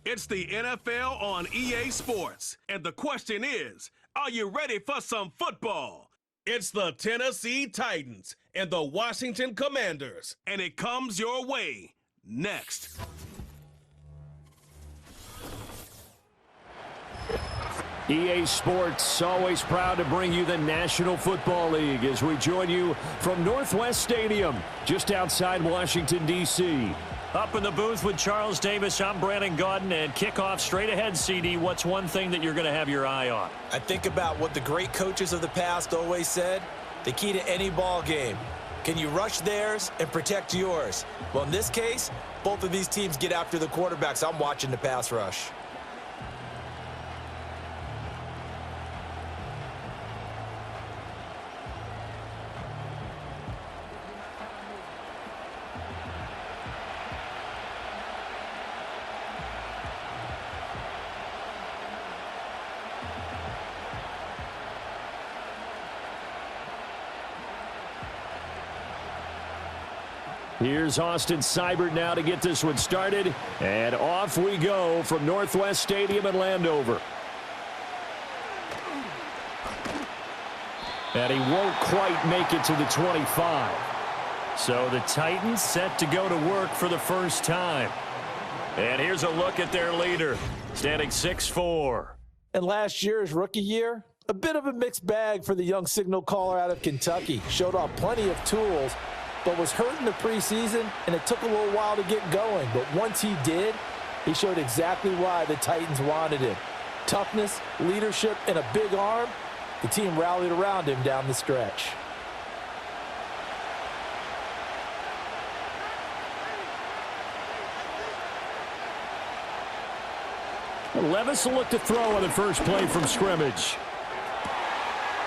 It's the NFL on EA Sports. And the question is, are you ready for some football? It's the Tennessee Titans and the Washington Commanders. And it comes your way next. EA Sports, always proud to bring you the National Football League as we join you from Northwest Stadium, just outside Washington, D.C. Up in the booth with Charles Davis, I'm Brandon Gaudin, and kickoff straight ahead, CD. What's one thing that you're going to have your eye on? I think about what the great coaches of the past always said, the key to any ball game. Can you rush theirs and protect yours? Well, in this case, both of these teams get after the quarterbacks. I'm watching the pass rush. Here's Austin Seibert now to get this one started, and off we go from Northwest Stadium in Landover. And he won't quite make it to the 25. So the Titans set to go to work for the first time. And here's a look at their leader, standing 6'4". And last year's rookie year, a bit of a mixed bag for the young signal caller out of Kentucky. Showed off plenty of tools, but was hurt in the preseason, and it took a little while to get going. But once he did, he showed exactly why the Titans wanted him. Toughness, leadership, and a big arm. The team rallied around him down the stretch. Levis will look to throw on the first play from scrimmage.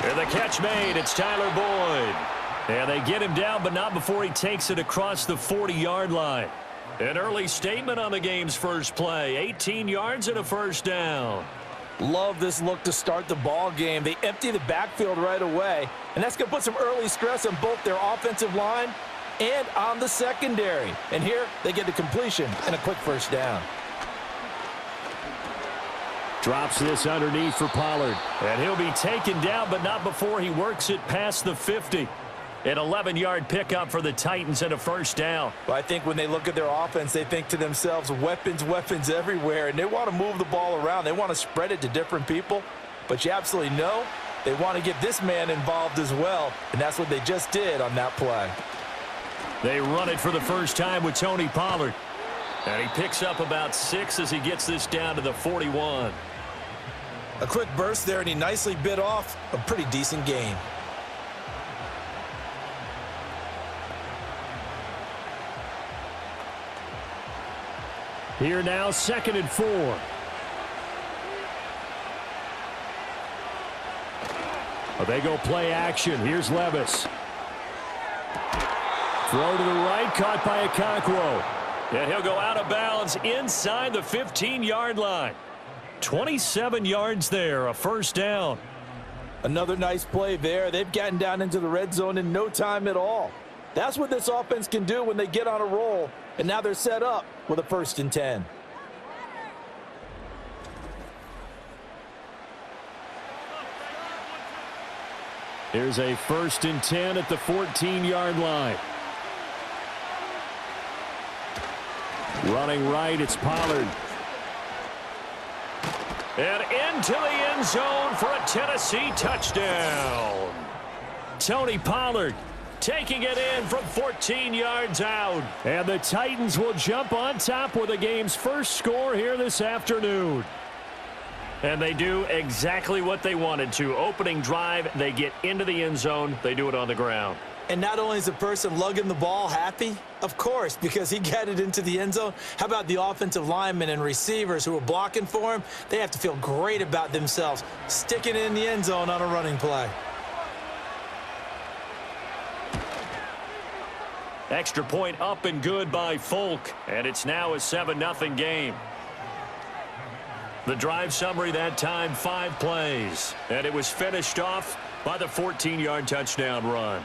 And the catch made. It's Tyler Boyd. And they get him down, but not before he takes it across the 40-yard line. An early statement on the game's first play. 18 yards and a first down. Love this look to start the ball game. They empty the backfield right away, and that's going to put some early stress on both their offensive line and on the secondary. And here, they get the completion and a quick first down. Drops this underneath for Pollard. And he'll be taken down, but not before he works it past the 50. An 11-yard pickup for the Titans and a first down. Well, I think when they look at their offense, they think to themselves, weapons, weapons everywhere, and they want to move the ball around. They want to spread it to different people, but you absolutely know they want to get this man involved as well, and that's what they just did on that play. They run it for the first time with Tony Pollard, and he picks up about 6 as he gets this down to the 41. A quick burst there, and he nicely bit off a pretty decent gain. Here now, 2nd and 4. They go play action. Here's Levis. Throw to the right, caught by Okonkwo. And he'll go out of bounds inside the 15-yard line. 27 yards there, a first down. Another nice play there. They've gotten down into the red zone in no time at all. That's what this offense can do when they get on a roll. And now they're set up with a 1st and 10. Here's a 1st and 10 at the 14-yard line. Running right, it's Pollard. And into the end zone for a Tennessee touchdown. Tony Pollard taking it in from 14 yards out. And the Titans will jump on top with the game's first score here this afternoon. And they do exactly what they wanted to. Opening drive, they get into the end zone. They do it on the ground. And not only is the person lugging the ball happy, of course, because he got it into the end zone. How about the offensive linemen and receivers who are blocking for him? They have to feel great about themselves, sticking it in the end zone on a running play. Extra point up and good by Folk. And it's now a 7-0 game. The drive summary that time, 5 plays. And it was finished off by the 14-yard touchdown run.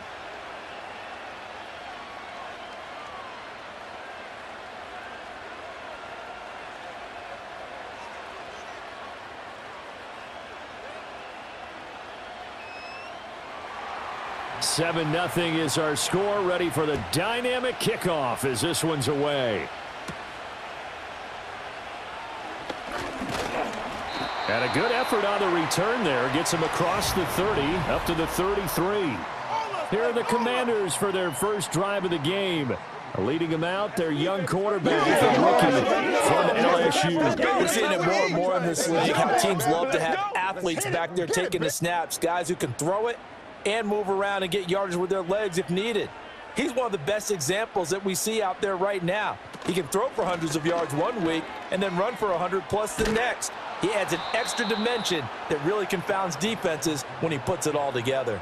7-0 is our score. Ready for the dynamic kickoff as this one's away. And a good effort on the return there. Gets him across the 30, up to the 33. Here are the Commanders for their first drive of the game. Leading them out, their young quarterback, from LSU. We're seeing it more and more in this league, how teams love to have athletes back there taking the snaps, guys who can throw it and move around and get yardage with their legs if needed. He's one of the best examples that we see out there right now. He can throw for hundreds of yards one week and then run for 100+ the next. He adds an extra dimension that really confounds defenses when he puts it all together.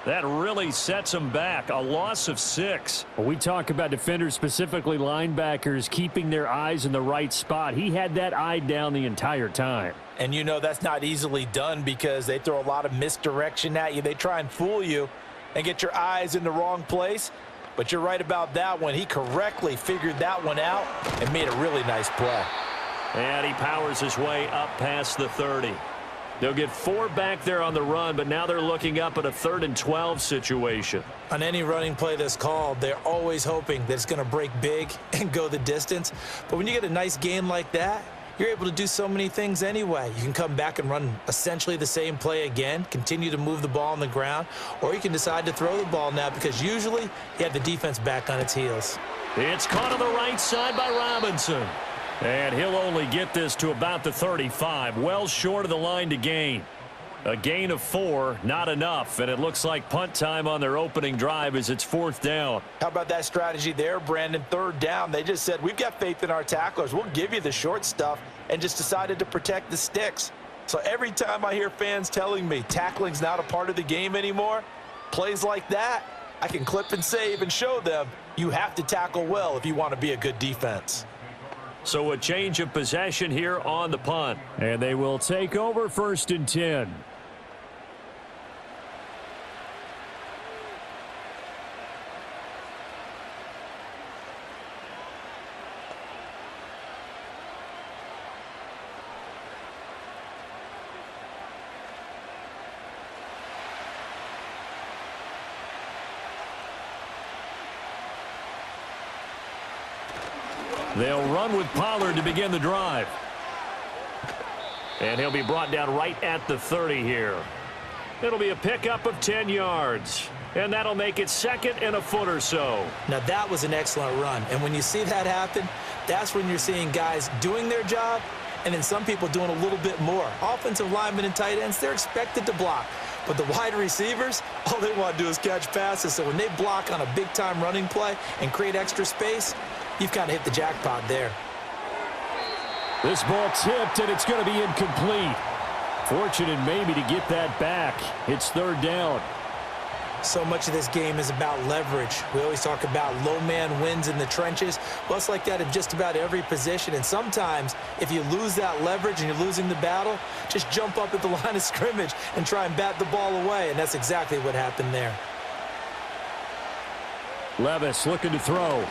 That really sets them back. A loss of 6. When we talk about defenders, specifically linebackers, keeping their eyes in the right spot, he had that eye down the entire time. And you know that's not easily done because they throw a lot of misdirection at you. They try and fool you and get your eyes in the wrong place. But you're right about that one. He correctly figured that one out and made a really nice play. And he powers his way up past the 30. They'll get 4 back there on the run, but now they're looking up at a 3rd and 12 situation. On any running play that's called, they're always hoping that it's going to break big and go the distance. But when you get a nice gain like that, you're able to do so many things anyway. You can come back and run essentially the same play again, continue to move the ball on the ground, or you can decide to throw the ball now because usually you have the defense back on its heels. It's caught on the right side by Robinson. And he'll only get this to about the 35, well short of the line to gain. A gain of 4, not enough, and it looks like punt time on their opening drive as it's 4th down. How about that strategy there, Brandon? 3rd down. They just said, we've got faith in our tacklers. We'll give you the short stuff, and just decided to protect the sticks. So every time I hear fans telling me tackling's not a part of the game anymore, plays like that, I can clip and save and show them you have to tackle well if you want to be a good defense. So a change of possession here on the punt. And they will take over 1st and 10. They'll run with Pollard to begin the drive. And he'll be brought down right at the 30 here. It'll be a pickup of 10 yards. And that'll make it 2nd and a foot or so. Now that was an excellent run. And when you see that happen, that's when you're seeing guys doing their job and then some people doing a little bit more. Offensive linemen and tight ends, they're expected to block. But the wide receivers, all they want to do is catch passes. So when they block on a big-time running play and create extra space, you've kind of hit the jackpot there. This ball tipped, and it's going to be incomplete. Fortunate maybe to get that back. It's 3rd down. So much of this game is about leverage. We always talk about low man wins in the trenches. Well, it's like that in just about every position. And sometimes, if you lose that leverage and you're losing the battle, just jump up at the line of scrimmage and try and bat the ball away. And that's exactly what happened there. Levis looking to throw.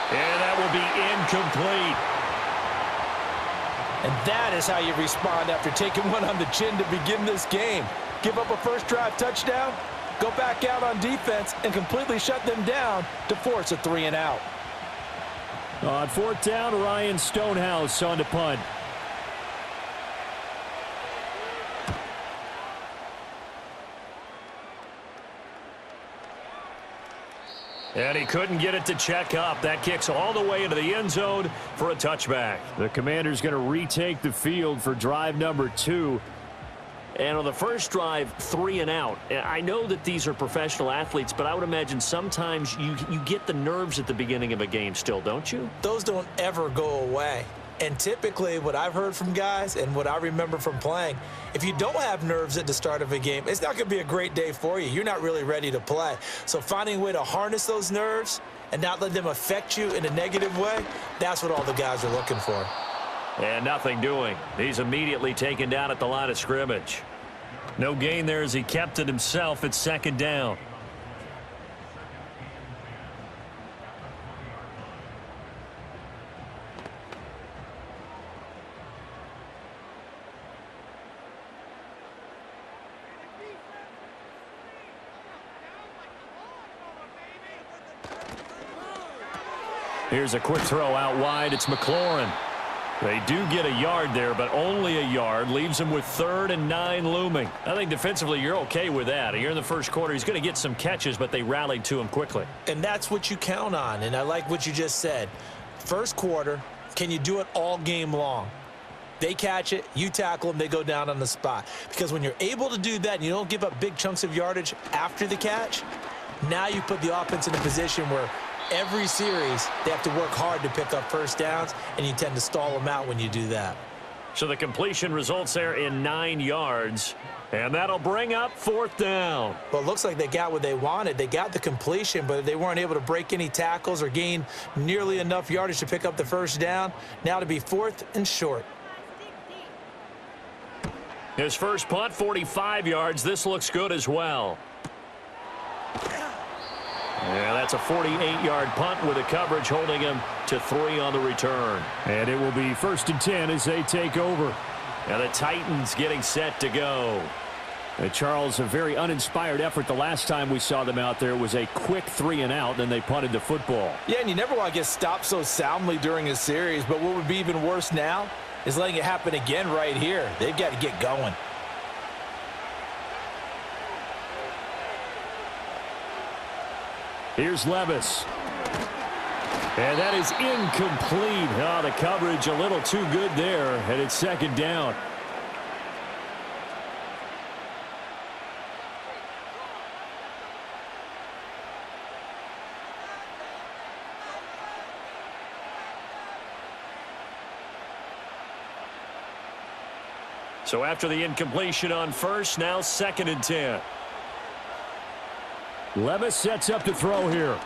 And that will be incomplete. And that is how you respond after taking one on the chin to begin this game. Give up a first drive touchdown, go back out on defense, and completely shut them down to force a 3 and out. On 4th down, Ryan Stonehouse on to punt. And he couldn't get it to check up. That kicks all the way into the end zone for a touchback. The Commanders going to retake the field for drive number 2. And on the first drive, 3 and out. I know that these are professional athletes, but I would imagine sometimes you get the nerves at the beginning of a game still, don't you? Those don't ever go away. And typically what I've heard from guys and what I remember from playing, if you don't have nerves at the start of a game, it's not going to be a great day for you. You're not really ready to play. So finding a way to harness those nerves and not let them affect you in a negative way, that's what all the guys are looking for. And nothing doing. He's immediately taken down at the line of scrimmage. No gain there as he kept it himself at 2nd down. Here's a quick throw out wide. It's McLaurin. They do get a yard there, but only a yard. Leaves him with 3rd and 9 looming. I think defensively you're okay with that. Here in the first quarter, he's going to get some catches, but they rallied to him quickly. And that's what you count on, and I like what you just said. First quarter, can you do it all game long? They catch it, you tackle them, they go down on the spot. Because when you're able to do that and you don't give up big chunks of yardage after the catch, now you put the offense in a position where every series, they have to work hard to pick up first downs, and you tend to stall them out when you do that. So the completion results there in 9 yards, and that'll bring up 4th down. Well, it looks like they got what they wanted. They got the completion, but they weren't able to break any tackles or gain nearly enough yardage to pick up the first down. Now to be 4th and short. His first punt, 45 yards. This looks good as well. Yeah, that's a 48-yard punt with a coverage holding him to 3 on the return. And it will be 1st and 10 as they take over. And the Titans getting set to go. And Charles, a very uninspired effort the last time we saw them out there. It was a quick 3 and out, then they punted the football. Yeah, and you never want to get stopped so soundly during a series, but what would be even worse now is letting it happen again right here. They've got to get going. Here's Levis. And that is incomplete. Oh, the coverage a little too good there, and it's 2nd down. So after the incompletion on first, now 2nd and 10. Levis sets up to throw here.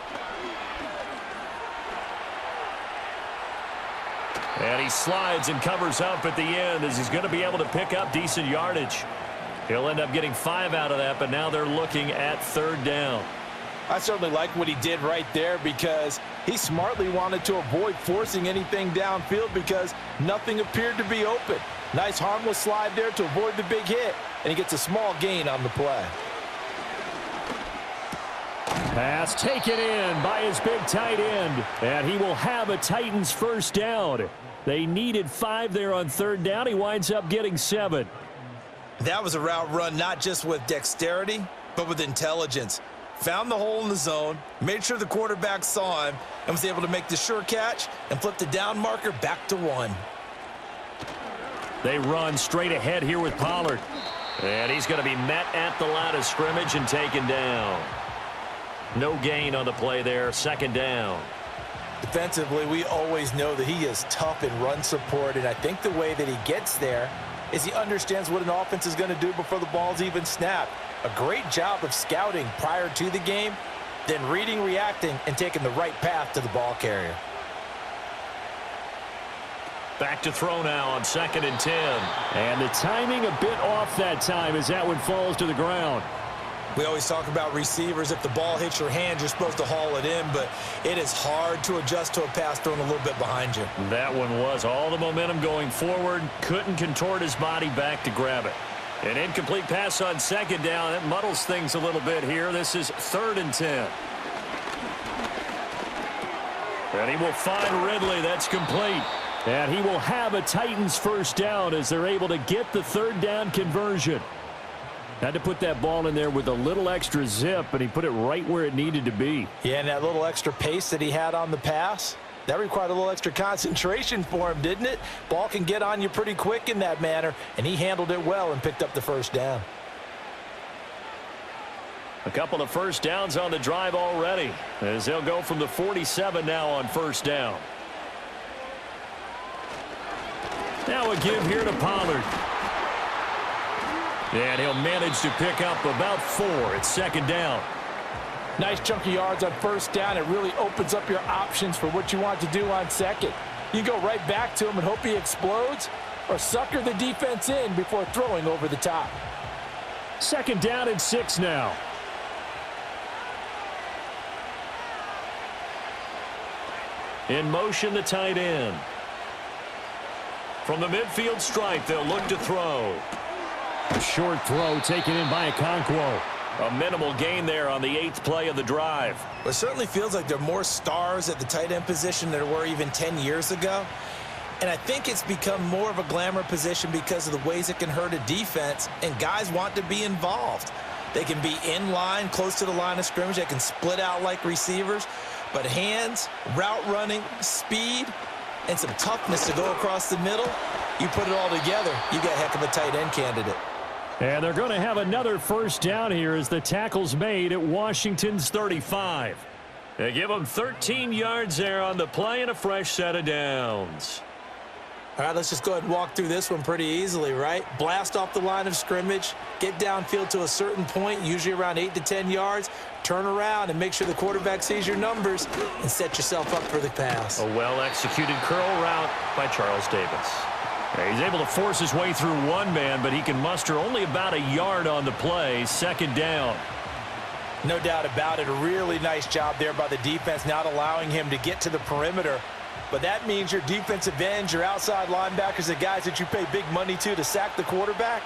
And he slides and covers up at the end as he's going to be able to pick up decent yardage. He'll end up getting 5 out of that, but now they're looking at 3rd down. I certainly like what he did right there because he smartly wanted to avoid forcing anything downfield because nothing appeared to be open. Nice harmless slide there to avoid the big hit, and he gets a small gain on the play. Pass taken in by his big tight end, and he will have a Titans first down. They needed 5 there on 3rd down. He winds up getting 7. That was a route run not just with dexterity, but with intelligence. Found the hole in the zone, made sure the quarterback saw him, and was able to make the sure catch and flip the down marker back to 1. They run straight ahead here with Pollard. And he's going to be met at the line of scrimmage and taken down. No gain on the play there, 2nd down. Defensively, we always know that he is tough in run support, and I think the way that he gets there is he understands what an offense is going to do before the ball's even snapped. A great job of scouting prior to the game, then reading, reacting, and taking the right path to the ball carrier. Back to throw now on 2nd and 10. And the timing a bit off that time as that one falls to the ground. We always talk about receivers. If the ball hits your hand, you're supposed to haul it in, but it is hard to adjust to a pass thrown a little bit behind you. That one was all the momentum going forward. Couldn't contort his body back to grab it. An incomplete pass on 2nd down. It muddles things a little bit here. This is 3rd and 10. And he will find Ridley. That's complete. And he will have a Titans first down as they're able to get the 3rd down conversion. Had to put that ball in there with a little extra zip, and he put it right where it needed to be. Yeah, and that little extra pace that he had on the pass, that required a little extra concentration for him, didn't it? Ball can get on you pretty quick in that manner, and he handled it well and picked up the first down. A couple of first downs on the drive already, as they'll go from the 47 now on 1st down. Now a give here to Pollard. And he'll manage to pick up about 4 at 2nd down. Nice chunk of yards on 1st down. It really opens up your options for what you want to do on 2nd. You go right back to him and hope he explodes, or sucker the defense in before throwing over the top. 2nd down and 6 now. In motion, the tight end. From the midfield stripe, they'll look to throw. A short throw taken in by Okonkwo. A minimal gain there on the 8th play of the drive. It certainly feels like there are more stars at the tight end position than there were even 10 years ago. And I think it's become more of a glamour position because of the ways it can hurt a defense, and guys want to be involved. They can be in line, close to the line of scrimmage. They can split out like receivers. But hands, route running, speed, and some toughness to go across the middle, you put it all together, you got a heck of a tight end candidate. And they're going to have another first down here as the tackle's made at Washington's 35. They give them 13 yards there on the play and a fresh set of downs. All right, let's just go ahead and walk through this one pretty easily, right? Blast off the line of scrimmage, get downfield to a certain point, usually around 8 to 10 yards, turn around and make sure the quarterback sees your numbers and set yourself up for the pass. A well-executed curl route by Charles Davis. He's able to force his way through one man, but he can muster only about a yard on the play. Second down. No doubt about it. A really nice job there by the defense, not allowing him to get to the perimeter. But that means your defensive ends, your outside linebackers, the guys that you pay big money to sack the quarterback,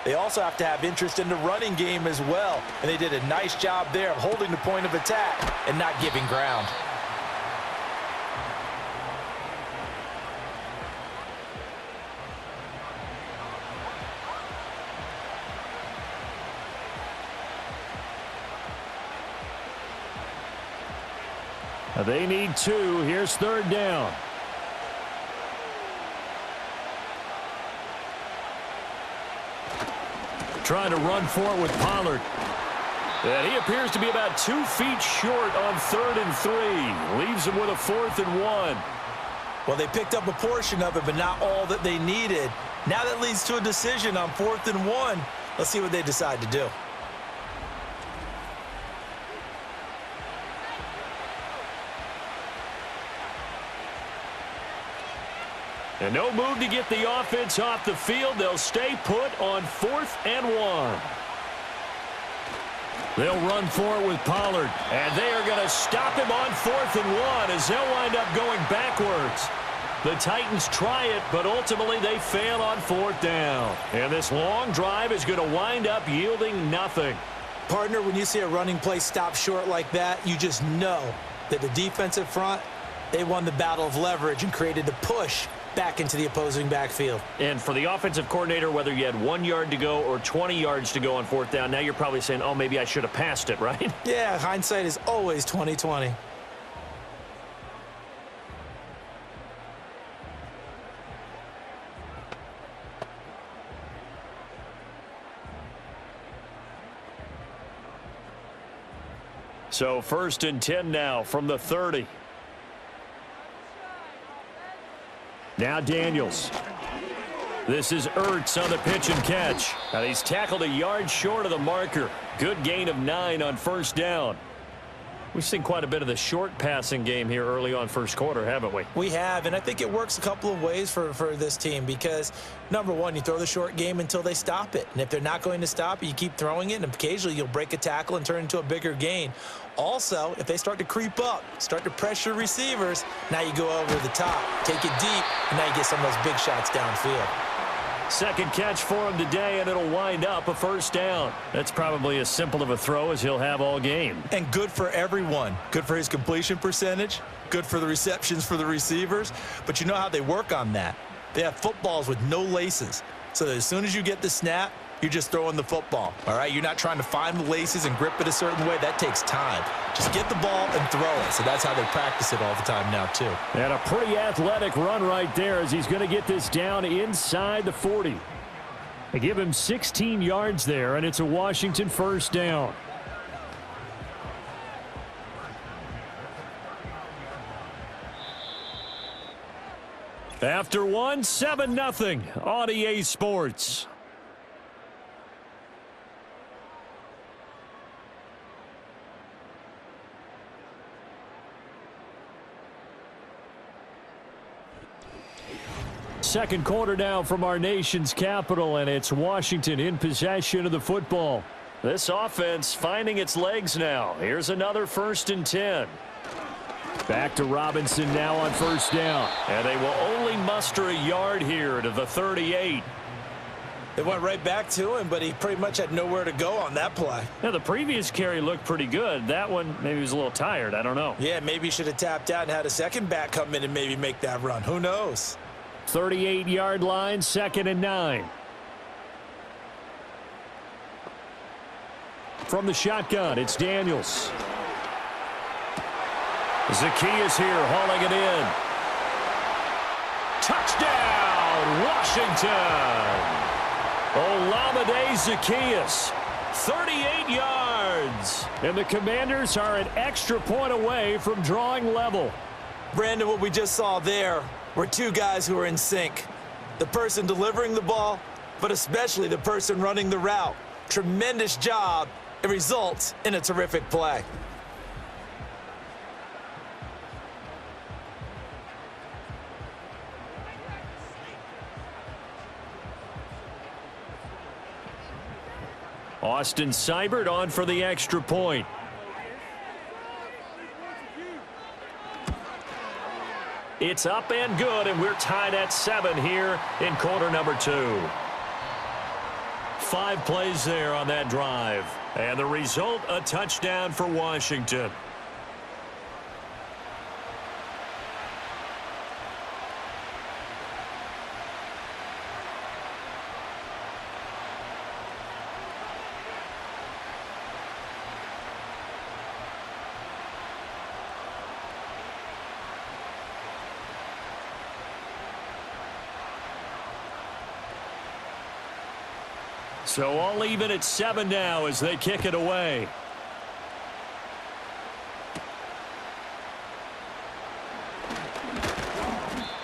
they also have to have interest in the running game as well. And they did a nice job there of holding the point of attack and not giving ground. They need 2. Here's third down. Trying to run for it with Pollard. And he appears to be about 2 feet short on 3rd and 3. Leaves him with a 4th and 1. Well, they picked up a portion of it, but not all that they needed. Now that leads to a decision on 4th and 1. Let's see what they decide to do. And no move to get the offense off the field. They'll stay put on 4th and 1. They'll run for it with Pollard. And they are going to stop him on 4th and 1 as they'll wind up going backwards. The Titans try it, but ultimately they fail on 4th down. And this long drive is going to wind up yielding nothing. Partner, when you see a running play stop short like that, you just know that the defensive front, they won the battle of leverage and created the push back into the opposing backfield. And for the offensive coordinator, whether you had 1 yard to go or 20 yards to go on 4th down, now you're probably saying, oh, maybe I should have passed it, right? Yeah, hindsight is always 20/20. So 1st and 10 now from the 30. Now Daniels. This is Ertz on the pitch and catch. Now he's tackled a yard short of the marker. Good gain of 9 on 1st down. We've seen quite a bit of the short passing game here early on 1st quarter, haven't we? We have, and I think it works a couple of ways for this team because, number one, you throw the short game until they stop it. And if they're not going to stop it, you keep throwing it, and occasionally you'll break a tackle and turn it into a bigger gain. Also, if they start to creep up, start to pressure receivers, now you go over the top, take it deep, and now you get some of those big shots downfield. Second catch for him today, and it'll wind up a 1st down. That's probably as simple of a throw as he'll have all game. And good for everyone. Good for his completion percentage, good for the receptions for the receivers. But you know how they work on that. They have footballs with no laces. So that as soon as you get the snap, you're just throwing the football, all right? You're not trying to find the laces and grip it a certain way. That takes time. Just get the ball and throw it. So that's how they practice it all the time now, too. And a pretty athletic run right there as he's going to get this down inside the 40. They give him 16 yards there, and it's a Washington 1st down. After one, 7-0 on EA Sports. Second quarter now from our nation's capital, and it's Washington in possession of the football. This offense finding its legs now. Here's another 1st and 10. Back to Robinson now on 1st down. And they will only muster a yard here to the 38. It went right back to him, but he pretty much had nowhere to go on that play. Now, the previous carry looked pretty good. That one, maybe he was a little tired. I don't know. Yeah, maybe he should have tapped out and had a second back come in and maybe make that run. Who knows? 38-yard line, 2nd and 9. From the shotgun, it's Daniels. Zacchaeus here, hauling it in. Touchdown, Washington! Olamide Zacchaeus, 38 yards. And the Commanders are an extra point away from drawing level. Brandon, what we just saw there were two guys who are in sync. The person delivering the ball, but especially the person running the route. Tremendous job. It results in a terrific play. Austin Seibert on for the extra point. It's up and good, and we're tied at 7 here in quarter number 2. 5 plays there on that drive. And the result, a touchdown for Washington. So all even at 7 now as they kick it away.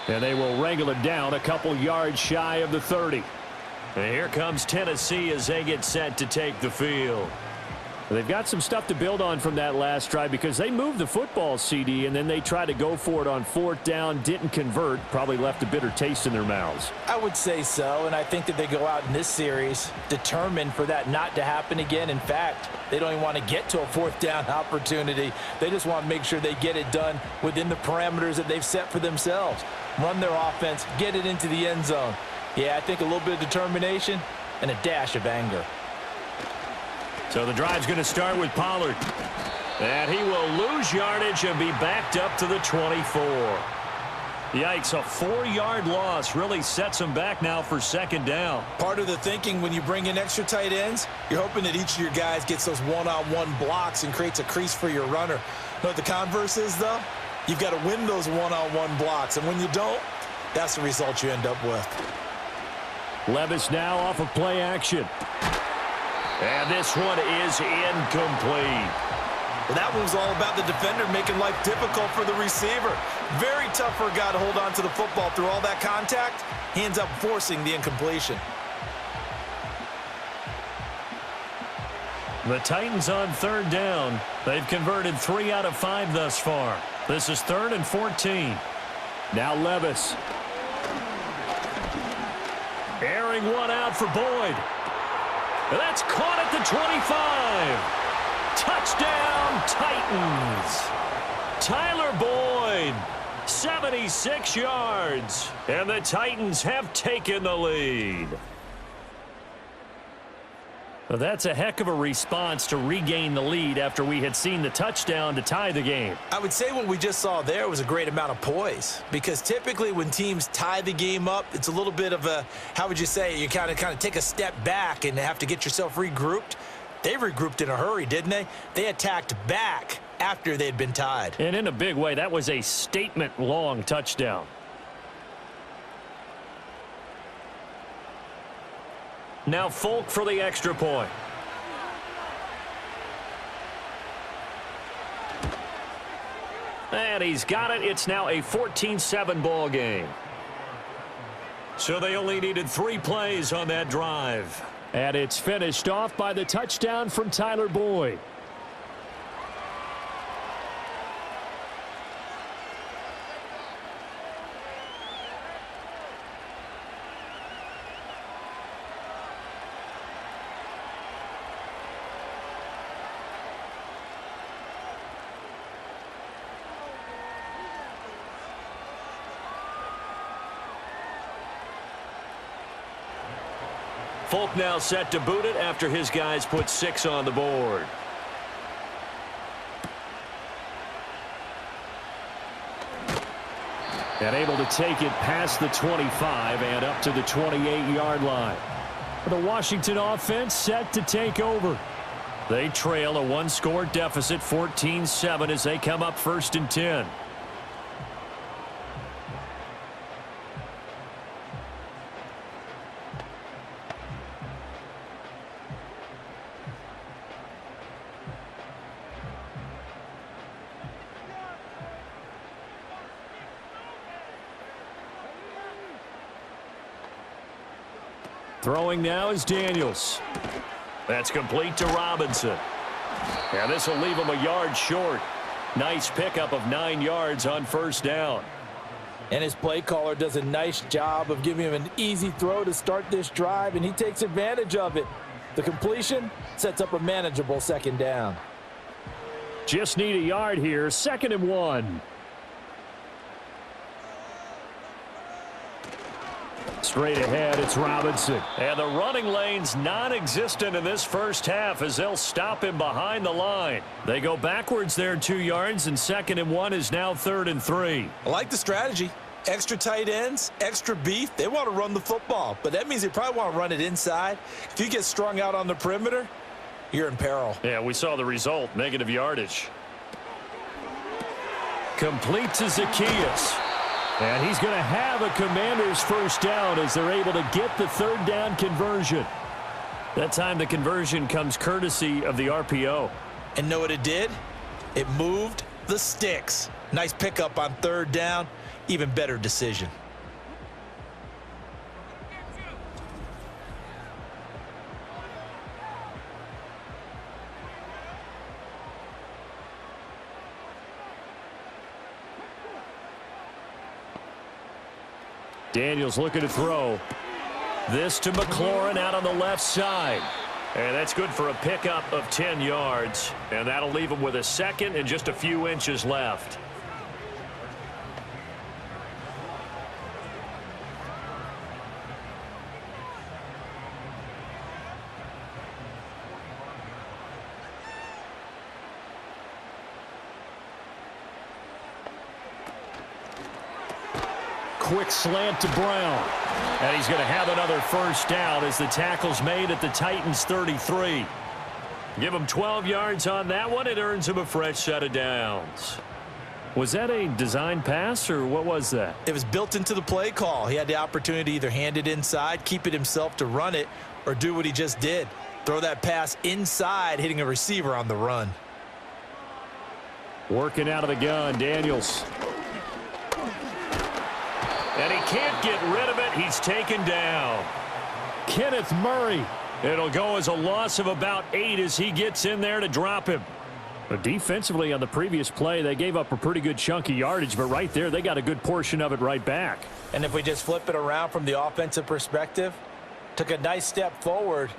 And they will wrangle it down a couple yards shy of the 30. And here comes Tennessee as they get set to take the field. They've got some stuff to build on from that last drive because they moved the football, CD, and then they tried to go for it on 4th down, didn't convert, probably left a bitter taste in their mouths. I would say so, and I think that they go out in this series determined for that not to happen again. In fact, they don't even want to get to a 4th down opportunity. They just want to make sure they get it done within the parameters that they've set for themselves. Run their offense, get it into the end zone. Yeah, I think a little bit of determination and a dash of anger. So the drive's going to start with Pollard. And he will lose yardage and be backed up to the 24. Yikes, a 4-yard loss really sets him back now for 2nd down. Part of the thinking when you bring in extra tight ends, you're hoping that each of your guys gets those one-on-one blocks and creates a crease for your runner. You know what the converse is, though? You've got to win those one-on-one blocks, and when you don't, that's the result you end up with. Levis now off of play action. And this one is incomplete. Well, that one was all about the defender making life difficult for the receiver. Very tough for a guy to hold on to the football through all that contact. He ends up forcing the incompletion. The Titans on 3rd down. They've converted 3 out of 5 thus far. This is 3rd and 14. Now Levis. Airing one out for Boyd. That's caught at the 25. Touchdown, Titans. Tyler Boyd, 76 yards. And the Titans have taken the lead. Well, that's a heck of a response to regain the lead after we had seen the touchdown to tie the game. I would say what we just saw there was a great amount of poise, because typically when teams tie the game up, it's a little bit of a, how would you say, you kind of take a step back and have to get yourself regrouped. They regrouped in a hurry, didn't they? They attacked back after they'd been tied. And in a big way, that was a statement-long touchdown. Now Folk for the extra point. And he's got it. It's now a 14-7 ball game. So they only needed 3 plays on that drive. And it's finished off by the touchdown from Tyler Boyd. Folk now set to boot it after his guys put 6 on the board. And able to take it past the 25 and up to the 28-yard line. The Washington offense set to take over. They trail a 1-score deficit, 14-7, as they come up 1st and 10. Throwing now is Daniels. That's complete to Robinson. And this will leave him a yard short. Nice pickup of 9 yards on 1st down. And his play caller does a nice job of giving him an easy throw to start this drive, and he takes advantage of it. The completion sets up a manageable 2nd down. Just need a yard here. 2nd and 1. Straight ahead, it's Robinson. And the running lane's non-existent in this first half as they'll stop him behind the line. They go backwards there 2 yards, and 2nd and 1 is now 3rd and 3. I like the strategy. Extra tight ends, extra beef. They want to run the football, but that means they probably want to run it inside. If you get strung out on the perimeter, you're in peril. Yeah, we saw the result, negative yardage. Complete to Zacchaeus. And he's going to have a Commanders 1st down as they're able to get the 3rd down conversion. That time the conversion comes courtesy of the RPO. And know what it did? It moved the sticks. Nice pickup on 3rd down. Even better decision. Daniels looking to throw. This to McLaurin out on the left side. And that's good for a pickup of 10 yards. And that'll leave him with a 2nd and just a few inches left. Quick slant to Brown. And he's going to have another 1st down as the tackle's made at the Titans' 33. Give him 12 yards on that one. It earns him a fresh set of downs. Was that a design pass, or what was that? It was built into the play call. He had the opportunity to either hand it inside, keep it himself to run it, or do what he just did. Throw that pass inside, hitting a receiver on the run. Working out of the gun, Daniels. And he can't get rid of it. He's taken down. Kenneth Murray. It'll go as a loss of about 8 as he gets in there to drop him. But defensively on the previous play, they gave up a pretty good chunk of yardage, but right there, they got a good portion of it right back. And if we just flip it around from the offensive perspective, took a nice step forward,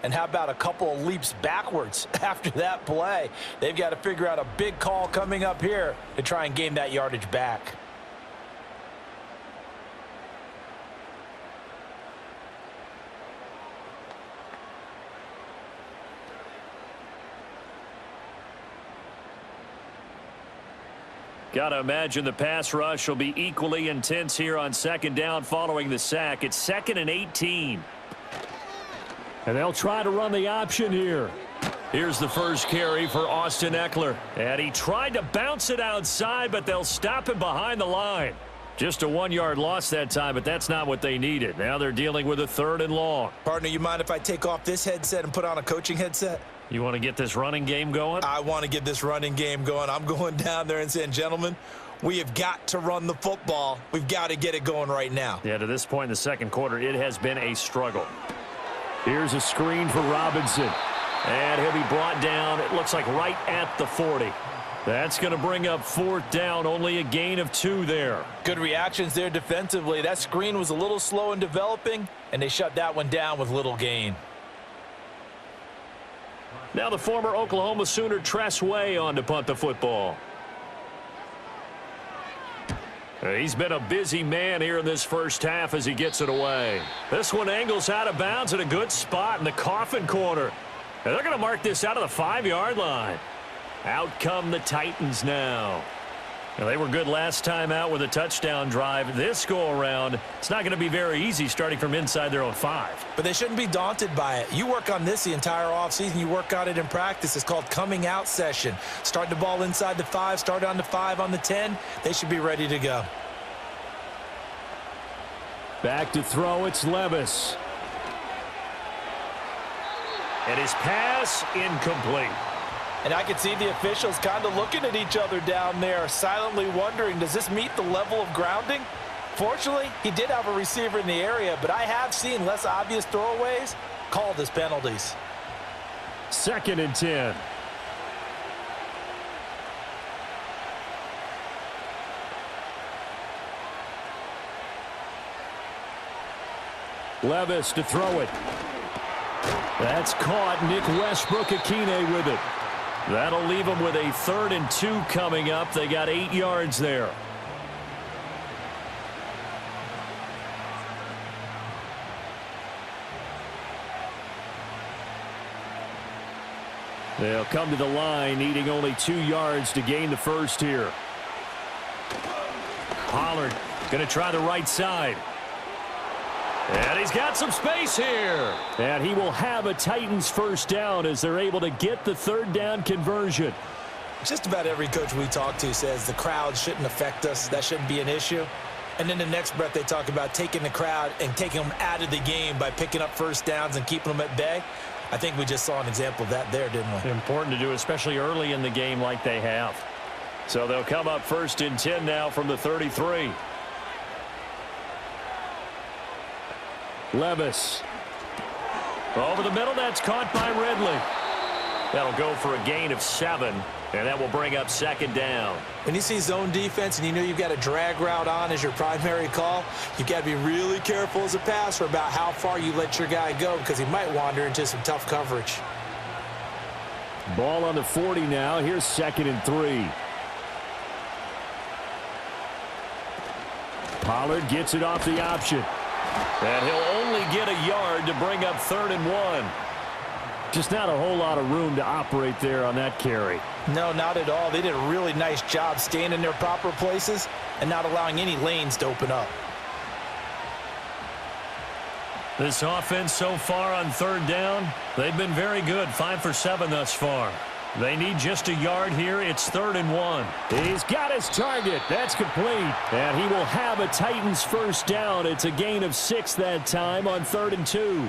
and how about a couple of leaps backwards after that play? They've got to figure out a big call coming up here to try and gain that yardage back. Got to imagine the pass rush will be equally intense here on 2nd down following the sack. It's 2nd and 18. And they'll try to run the option here. Here's the first carry for Austin Eckler. And he tried to bounce it outside, but they'll stop him behind the line. Just a 1-yard loss that time, but that's not what they needed. Now they're dealing with a 3rd and long. Partner, you mind if I take off this headset and put on a coaching headset? You want to get this running game going? I want to get this running game going. I'm going down there and saying, gentlemen, we have got to run the football. We've got to get it going right now. Yeah, to this point in the 2nd quarter, it has been a struggle. Here's a screen for Robinson. And he'll be brought down, it looks like right at the 40. That's going to bring up 4th down, only a gain of 2 there. Good reactions there defensively. That screen was a little slow in developing, and they shut that one down with little gain. Now the former Oklahoma Sooner Tress Way on to punt the football. He's been a busy man here in this first half as he gets it away. This one angles out of bounds at a good spot in the coffin corner. And they're going to mark this out of the 5-yard line. Out come the Titans now. They were good last time out with a touchdown drive. This go-around, it's not going to be very easy starting from inside their own 5. But they shouldn't be daunted by it. You work on this the entire offseason. You work on it in practice. It's called coming out session. Start the ball inside the 5, start on the 5, on the 10. They should be ready to go. Back to throw, it's Levis. And his pass incomplete. And I can see the officials kind of looking at each other down there, silently wondering, does this meet the level of grounding? Fortunately, he did have a receiver in the area, but I have seen less obvious throwaways called as penalties. 2nd and 10. Levis to throw it. That's caught. Nick Westbrook-Akine with it. That'll leave them with a 3rd and 2 coming up. They got 8 yards there. They'll come to the line, needing only 2 yards to gain the first here. Pollard going to try the right side. And he's got some space here. And he will have a Titans first down as they're able to get the 3rd down conversion. Just about every coach we talk to says the crowd shouldn't affect us. That shouldn't be an issue. And then the next breath they talk about taking the crowd and taking them out of the game by picking up first downs and keeping them at bay. I think we just saw an example of that there, didn't we? Important to do, especially early in the game like they have. So they'll come up 1st and 10 now from the 33. Levis. Over the middle, that's caught by Ridley. That'll go for a gain of 7, and that will bring up 2nd down. When you see zone defense and you know you've got a drag route on as your primary call, you've got to be really careful as a passer about how far you let your guy go because he might wander into some tough coverage. Ball on the 40 now. Here's 2nd and 3. Pollard gets it off the option. And he'll only get a yard to bring up 3rd and 1. Just not a whole lot of room to operate there on that carry. No, not at all. They did a really nice job staying in their proper places and not allowing any lanes to open up. This offense so far on 3rd down, they've been very good. 5 for 7 thus far. They need just a yard here. It's 3rd and 1. He's got his target. That's complete. And he will have a Titans first down. It's a gain of 6 that time on 3rd and 2.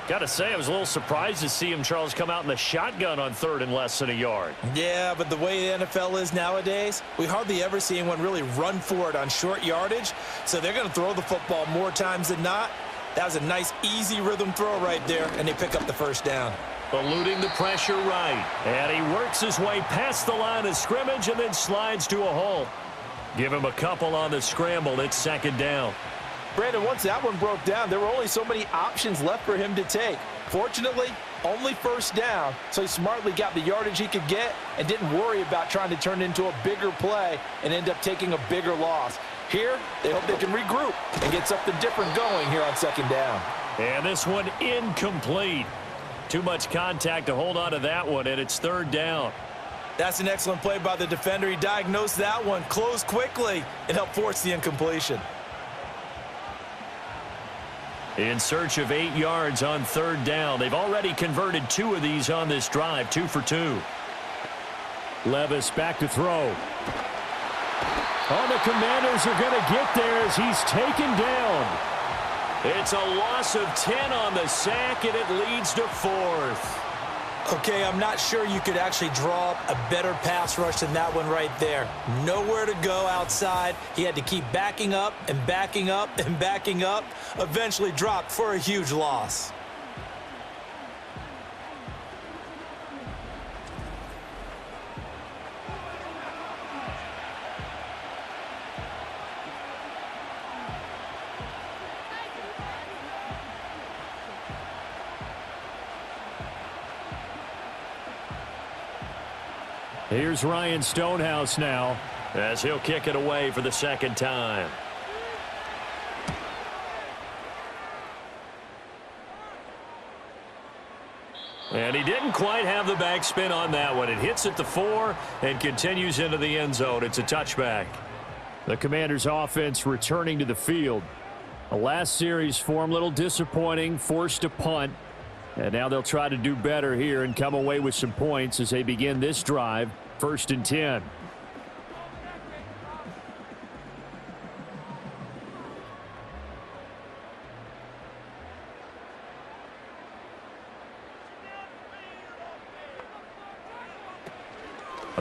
Got to say, I was a little surprised to see him, Charles, come out in the shotgun on 3rd and less than a yard. Yeah, but the way the NFL is nowadays, we hardly ever see anyone really run for it on short yardage. So they're going to throw the football more times than not. That was a nice, easy rhythm throw right there, and they pick up the first down. Eluding the pressure right. And he works his way past the line of scrimmage and then slides to a halt. Give him a couple on the scramble. It's 2nd down. Brandon, once that one broke down, there were only so many options left for him to take. Fortunately, only first down, so he smartly got the yardage he could get and didn't worry about trying to turn it into a bigger play and end up taking a bigger loss. Here, they hope they can regroup and get something different going here on 2nd down. And this one incomplete. Too much contact to hold on to that one, and it's 3rd down. That's an excellent play by the defender. He diagnosed that one, closed quickly, and helped force the incompletion. In search of 8 yards on 3rd down. They've already converted 2 of these on this drive, 2 for 2. Levis back to throw. Oh, the Commanders are going to get there as he's taken down. It's a loss of 10 on the sack, and it leads to 4th. Okay, I'm not sure you could actually draw up a better pass rush than that one right there. Nowhere to go outside. He had to keep backing up and backing up and backing up. Eventually dropped for a huge loss. Here's Ryan Stonehouse now. as he'll kick it away for the second time. And he didn't quite have the backspin on that one. It hits at the 4 and continues into the end zone. It's a touchback. The Commanders' offense returning to the field. The last series form a little disappointing, forced a punt. And now they'll try to do better here and come away with some points as they begin this drive, 1st and 10.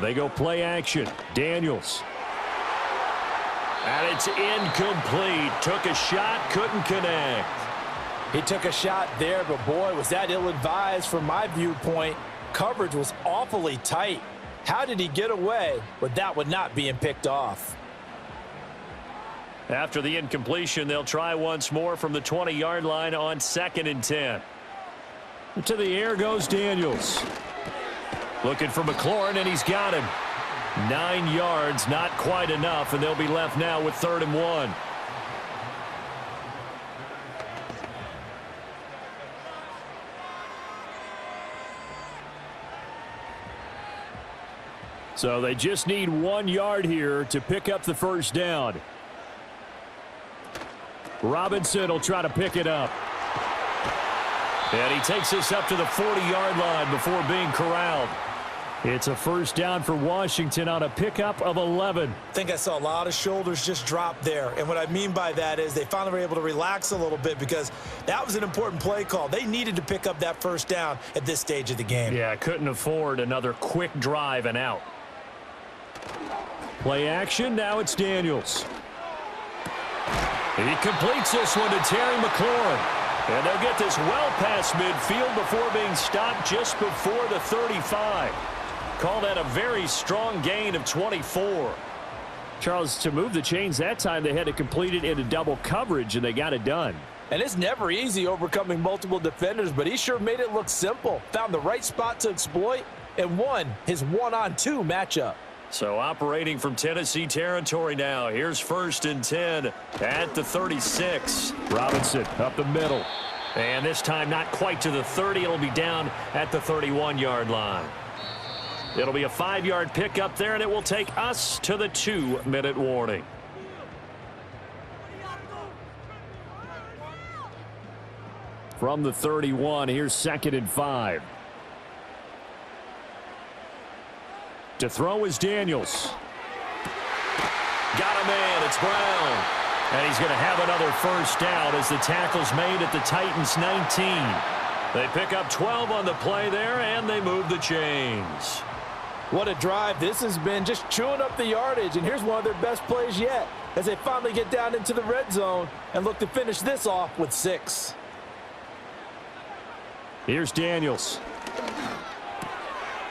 They go play action. Daniels. And it's incomplete. Took a shot, couldn't connect. He took a shot there, but boy, was that ill-advised from my viewpoint. Coverage was awfully tight. How did he get away with that one not being picked off? After the incompletion, they'll try once more from the 20-yard line on 2nd and 10. To the air goes Daniels. Looking for McLaurin, and he's got him. 9 yards, not quite enough, and they'll be left now with 3rd and 1. So they just need 1 yard here to pick up the first down. Robinson will try to pick it up. And he takes us up to the 40-yard line before being corralled. It's a first down for Washington on a pickup of 11. I think I saw a lot of shoulders just drop there. And what I mean by that is they finally were able to relax a little bit because that was an important play call. They needed to pick up that first down at this stage of the game. Yeah, couldn't afford another quick drive and out. Play action, now it's Daniels. He completes this one to Terry McLaurin. And they'll get this well past midfield before being stopped just before the 35. Call that a very strong gain of 24. Charles, to move the chains that time, they had to complete it into double coverage, and they got it done. And it's never easy overcoming multiple defenders, but he sure made it look simple. Found the right spot to exploit and won his 1-on-2 matchup. So operating from Tennessee territory now. Here's 1st and 10 at the 36. Robinson up the middle. And this time not quite to the 30. It'll be down at the 31-yard line. It'll be a 5-yard pickup there, and it will take us to the 2-minute warning. From the 31, here's 2nd and 5. To throw is Daniels. Got a man. It's Brown. And he's going to have another first down as the tackle's made at the Titans' 19. They pick up 12 on the play there, and they move the chains. What a drive this has been, just chewing up the yardage. And here's one of their best plays yet as they finally get down into the red zone and look to finish this off with 6. Here's Daniels.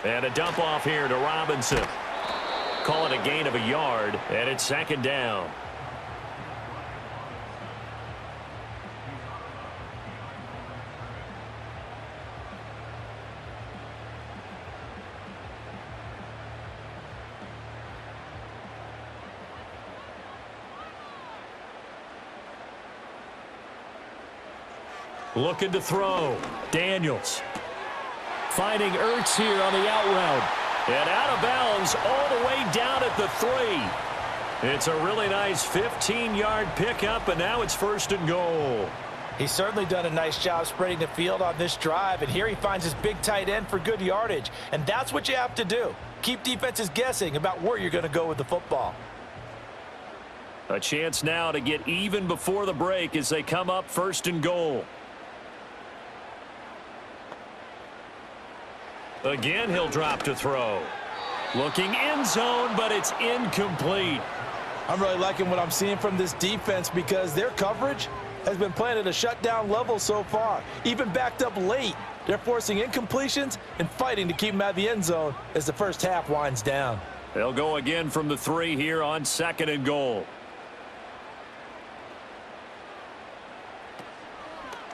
And a dump off here to Robinson. Call it a gain of a yard, and it's 2nd down. Looking to throw. Daniels. Finding Ertz here on the out route. And out of bounds all the way down at the 3. It's a really nice 15-yard pickup, and now it's 1st and goal. He's certainly done a nice job spreading the field on this drive, and here he finds his big tight end for good yardage. And that's what you have to do. Keep defenses guessing about where you're going to go with the football. A chance now to get even before the break as they come up 1st and goal. Again, he'll drop to throw. Looking end zone, but it's incomplete. I'm really liking what I'm seeing from this defense because their coverage has been playing at a shutdown level so far. Even backed up late, they're forcing incompletions and fighting to keep them out of the end zone as the first half winds down. They'll go again from the 3 here on 2nd and goal.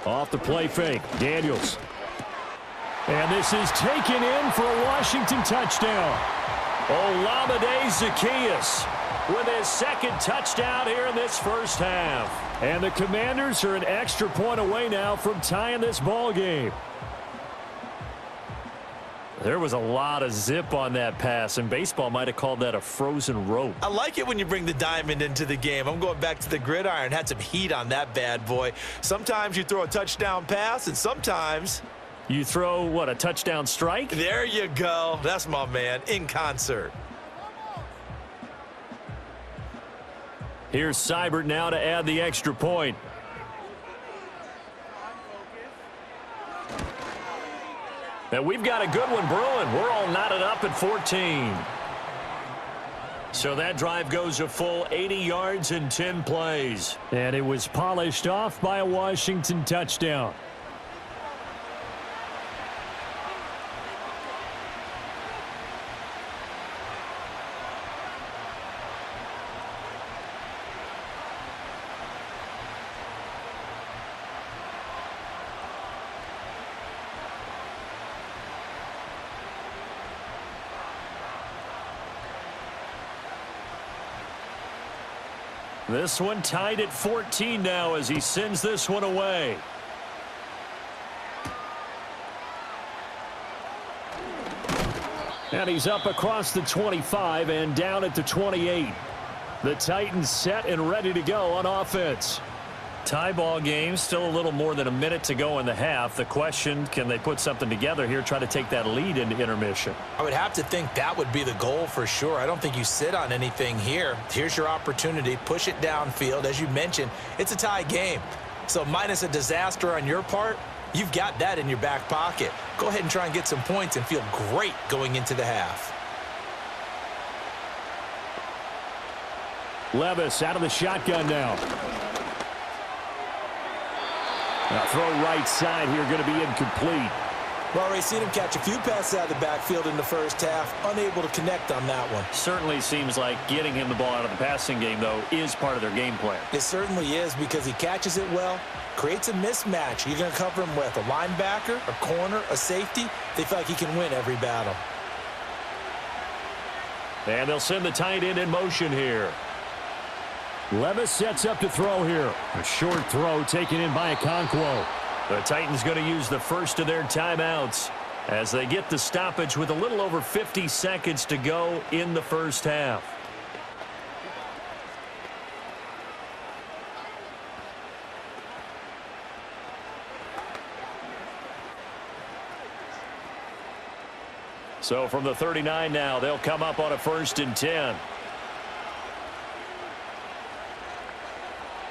Off the play fake, Daniels. And this is taken in for a Washington touchdown. Olamide Zaccheaus with his second touchdown here in this first half. And the Commanders are an extra point away now from tying this ball game. There was a lot of zip on that pass, and baseball might have called that a frozen rope. I like it when you bring the diamond into the game. I'm going back to the gridiron. Had some heat on that bad boy. Sometimes you throw a touchdown pass, and sometimes you throw, what, a touchdown strike? There you go. That's my man, in concert. Here's Seibert now to add the extra point. And we've got a good one brewing. We're all knotted up at 14. So that drive goes a full 80 yards in 10 plays. And it was polished off by a Washington touchdown. This one tied at 14 now as he sends this one away. And he's up across the 25 and down at the 28. The Titans set and ready to go on offense. Tie ball game, still a little more than a minute to go in the half. The question, can they put something together here, try to take that lead into intermission? I would have to think that would be the goal for sure. I don't think you sit on anything here. Here's your opportunity. Push it downfield. As you mentioned, it's a tie game. So minus a disaster on your part, you've got that in your back pocket. Go ahead and try and get some points and feel great going into the half. Levis out of the shotgun now. Now throw right side here, going to be incomplete. Well, already seen him catch a few passes out of the backfield in the first half. Unable to connect on that one. Certainly seems like getting him the ball out of the passing game, though, is part of their game plan. It certainly is because he catches it well, creates a mismatch. You're going to cover him with a linebacker, a corner, a safety. They feel like he can win every battle. And they'll send the tight end in motion here. Levis sets up to throw here. A short throw taken in by Okonkwo. The Titans going to use the first of their timeouts as they get the stoppage with a little over 50 seconds to go in the first half. So from the 39 now, they'll come up on a 1st and 10.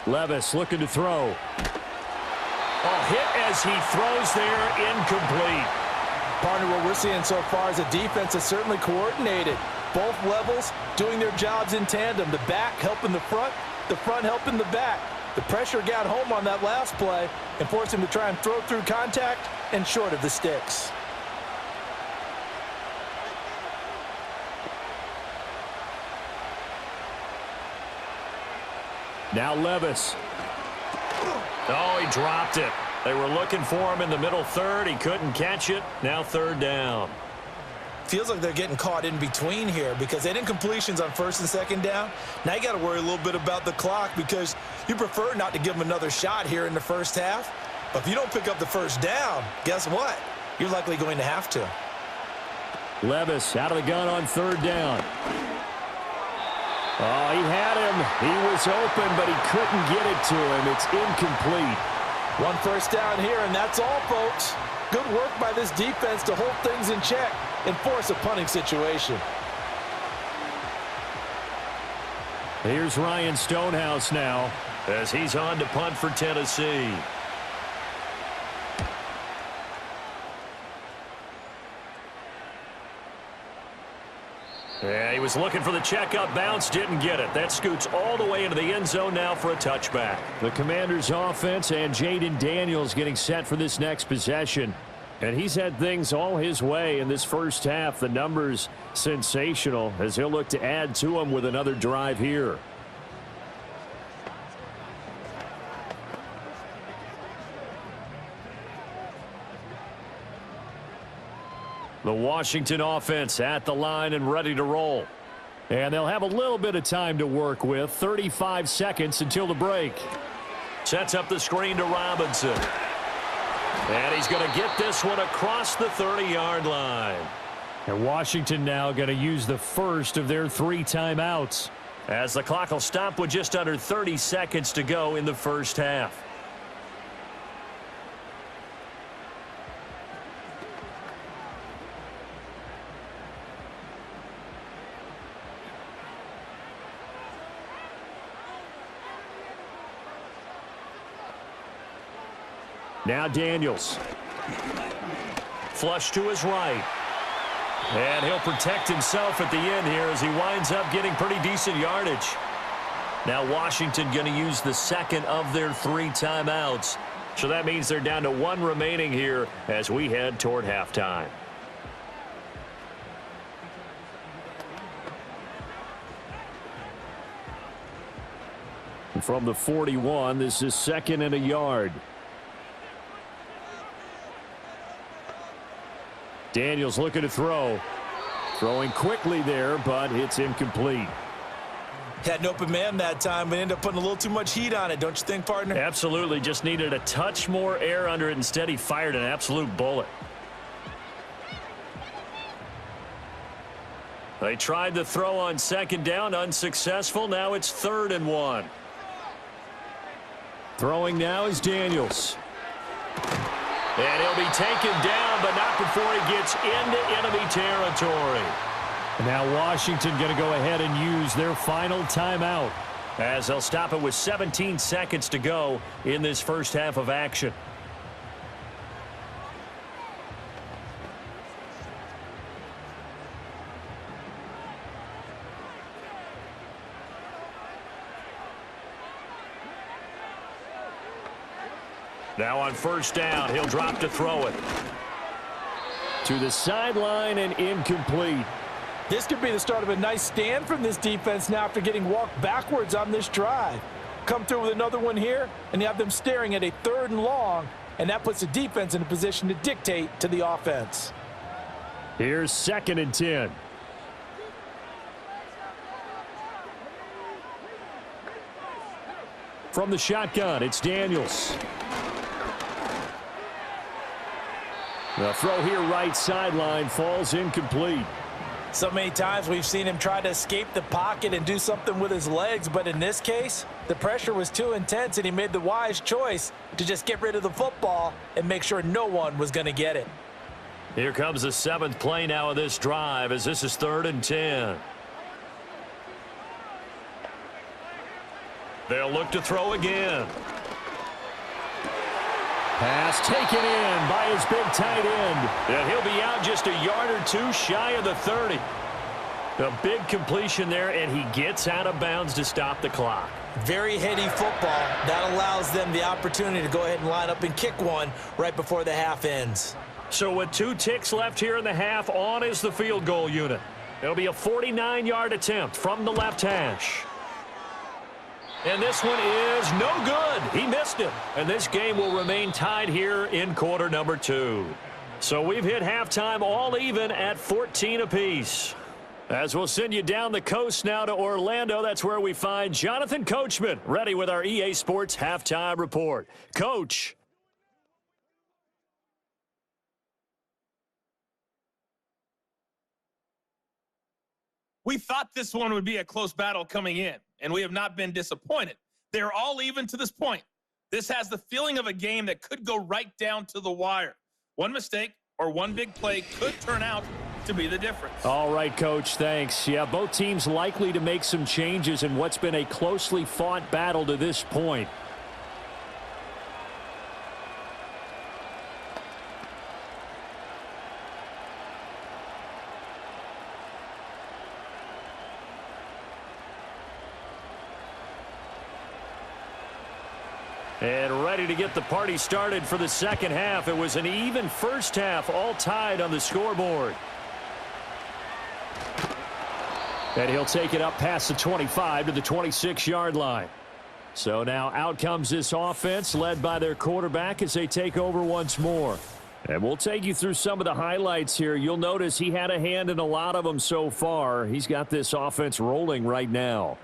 Levis looking to throw. Oh, hit as he throws there, incomplete. Partner, what we're seeing so far is a defense that's certainly coordinated. Both levels doing their jobs in tandem. The back helping the front helping the back. The pressure got home on that last play and forced him to try and throw through contact and short of the sticks. Now Levis. Oh, he dropped it. They were looking for him in the middle third. He couldn't catch it. Now 3rd down. Feels like they're getting caught in between here because they didn't completions on 1st and 2nd down. Now you got to worry a little bit about the clock because you prefer not to give them another shot here in the first half. But if you don't pick up the 1st down, guess what? You're likely going to have to. Levis out of the gun on 3rd down. Oh, he had him. He was open, but he couldn't get it to him. It's incomplete. 1 first down here, and that's all, folks. Good work by this defense to hold things in check and force a punting situation. Here's Ryan Stonehouse now as he's on to punt for Tennessee. Yeah, he was looking for the checkup bounce, didn't get it. That scoots all the way into the end zone now for a touchback. The Commanders' offense and Jaden Daniels getting set for this next possession. And he's had things all his way in this first half. The numbers sensational as he'll look to add to them with another drive here. The Washington offense at the line and ready to roll. And they'll have a little bit of time to work with. 35 seconds until the break. Sets up the screen to Robinson. And he's going to get this one across the 30-yard line. And Washington now going to use the first of their 3 timeouts. As the clock will stop with just under 30 seconds to go in the first half. Now Daniels. Flush to his right. And he'll protect himself at the end here as he winds up getting pretty decent yardage. Now Washington going to use the second of their 3 timeouts. So that means they're down to 1 remaining here as we head toward halftime. From the 41, this is 2nd and a yard. Daniels looking to throw. Throwing quickly there, but it's incomplete. Had an open man that time, but ended up putting a little too much heat on it, don't you think, partner? Absolutely. Just needed a touch more air under it. Instead, he fired an absolute bullet. They tried to throw on 2nd down, unsuccessful. Now it's 3rd and 1. Throwing now is Daniels. And he'll be taken down, but not before he gets into enemy territory. Now Washington going to go ahead and use their final timeout. As they'll stop it with 17 seconds to go in this first half of action. Now on 1st down, he'll drop to throw it. To the sideline and incomplete. This could be the start of a nice stand from this defense now after getting walked backwards on this drive. Come through with another one here, and you have them staring at a 3rd and long, and that puts the defense in a position to dictate to the offense. Here's 2nd and 10. From the shotgun, it's Daniels. The throw here right sideline falls incomplete. So many times we've seen him try to escape the pocket and do something with his legs, but in this case, the pressure was too intense and he made the wise choice to just get rid of the football and make sure no one was going to get it. Here comes the 7th play now of this drive as this is 3rd and 10. They'll look to throw again. Pass taken in by his big tight end. And he'll be out just a yard or 2 shy of the 30. A big completion there, and he gets out of bounds to stop the clock. Very heady football. That allows them the opportunity to go ahead and line up and kick one right before the half ends. So with 2 ticks left here in the half, on is the field goal unit. It'll be a 49-yard attempt from the left hash. And this one is no good. He missed it. And this game will remain tied here in quarter number 2. So we've hit halftime all even at 14 apiece. As we'll send you down the coast now to Orlando, that's where we find Jonathan Coachman ready with our EA Sports Halftime Report. Coach. We thought this one would be a close battle coming in, and we have not been disappointed. They're all even to this point. This has the feeling of a game that could go right down to the wire. One mistake or one big play could turn out to be the difference. All right, Coach, thanks. Yeah, both teams likely to make some changes in what's been a closely fought battle to this point. And ready to get the party started for the second half. It was an even first half, all tied on the scoreboard. And he'll take it up past the 25 to the 26-yard line. So now out comes this offense led by their quarterback as they take over once more. And we'll take you through some of the highlights here. You'll notice he had a hand in a lot of them so far. He's got this offense rolling right now.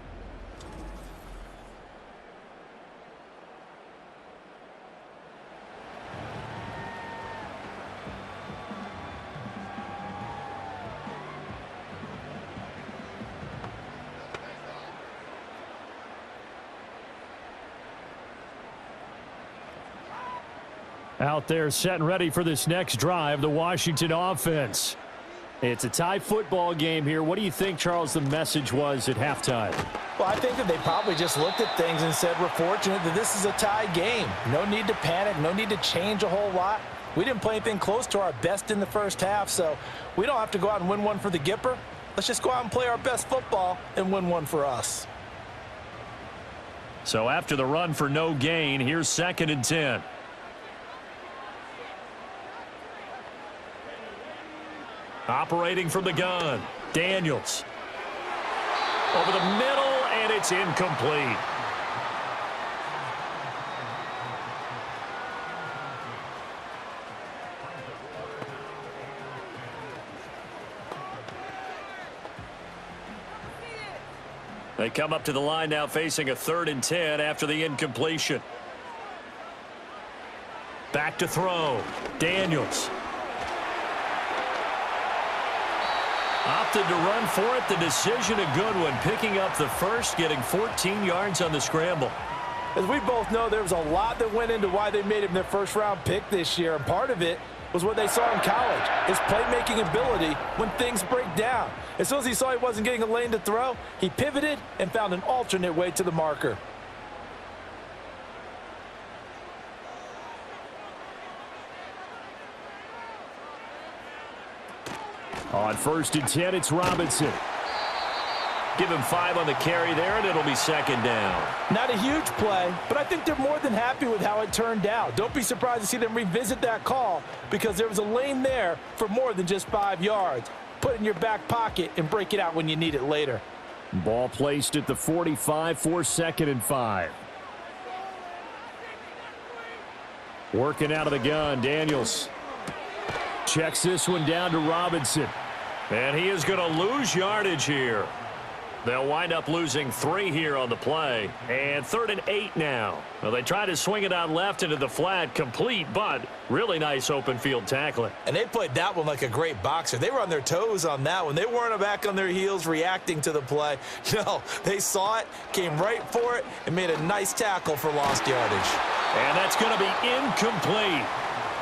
Out there set and ready for this next drive, the Washington offense. It's a tie football game here. What do you think, Charles, the message was at halftime? Well, I think that they probably just looked at things and said, we're fortunate that this is a tie game. No need to panic, no need to change a whole lot. We didn't play anything close to our best in the first half, so we don't have to go out and win one for the Gipper. Let's just go out and play our best football and win one for us. So after the run for no gain, here's 2nd and 10. Operating from the gun, Daniels. Over the middle, and it's incomplete. They come up to the line now facing a 3rd and 10 after the incompletion. Back to throw, Daniels. Opted to run for it. The decision a good one. Picking up the first, getting 14 yards on the scramble. As we both know, there was a lot that went into why they made him their first-round pick this year, and part of it was what they saw in college, his playmaking ability when things break down. As soon as he saw he wasn't getting a lane to throw, he pivoted and found an alternate way to the marker. On 1st and 10, it's Robinson. Give him 5 on the carry there, and it'll be 2nd down. Not a huge play, but I think they're more than happy with how it turned out. Don't be surprised to see them revisit that call because there was a lane there for more than just 5 yards. Put it in your back pocket and break it out when you need it later. Ball placed at the 45 for 2nd and 5. Working out of the gun, Daniels. Checks this one down to Robinson. And he is going to lose yardage here. They'll wind up losing 3 here on the play. And 3rd and 8 now. Well, they try to swing it out left into the flat, complete, but really nice open field tackling. And they played that one like a great boxer. They were on their toes on that one. They weren't back on their heels reacting to the play. No, they saw it, came right for it, and made a nice tackle for lost yardage. And that's going to be incomplete.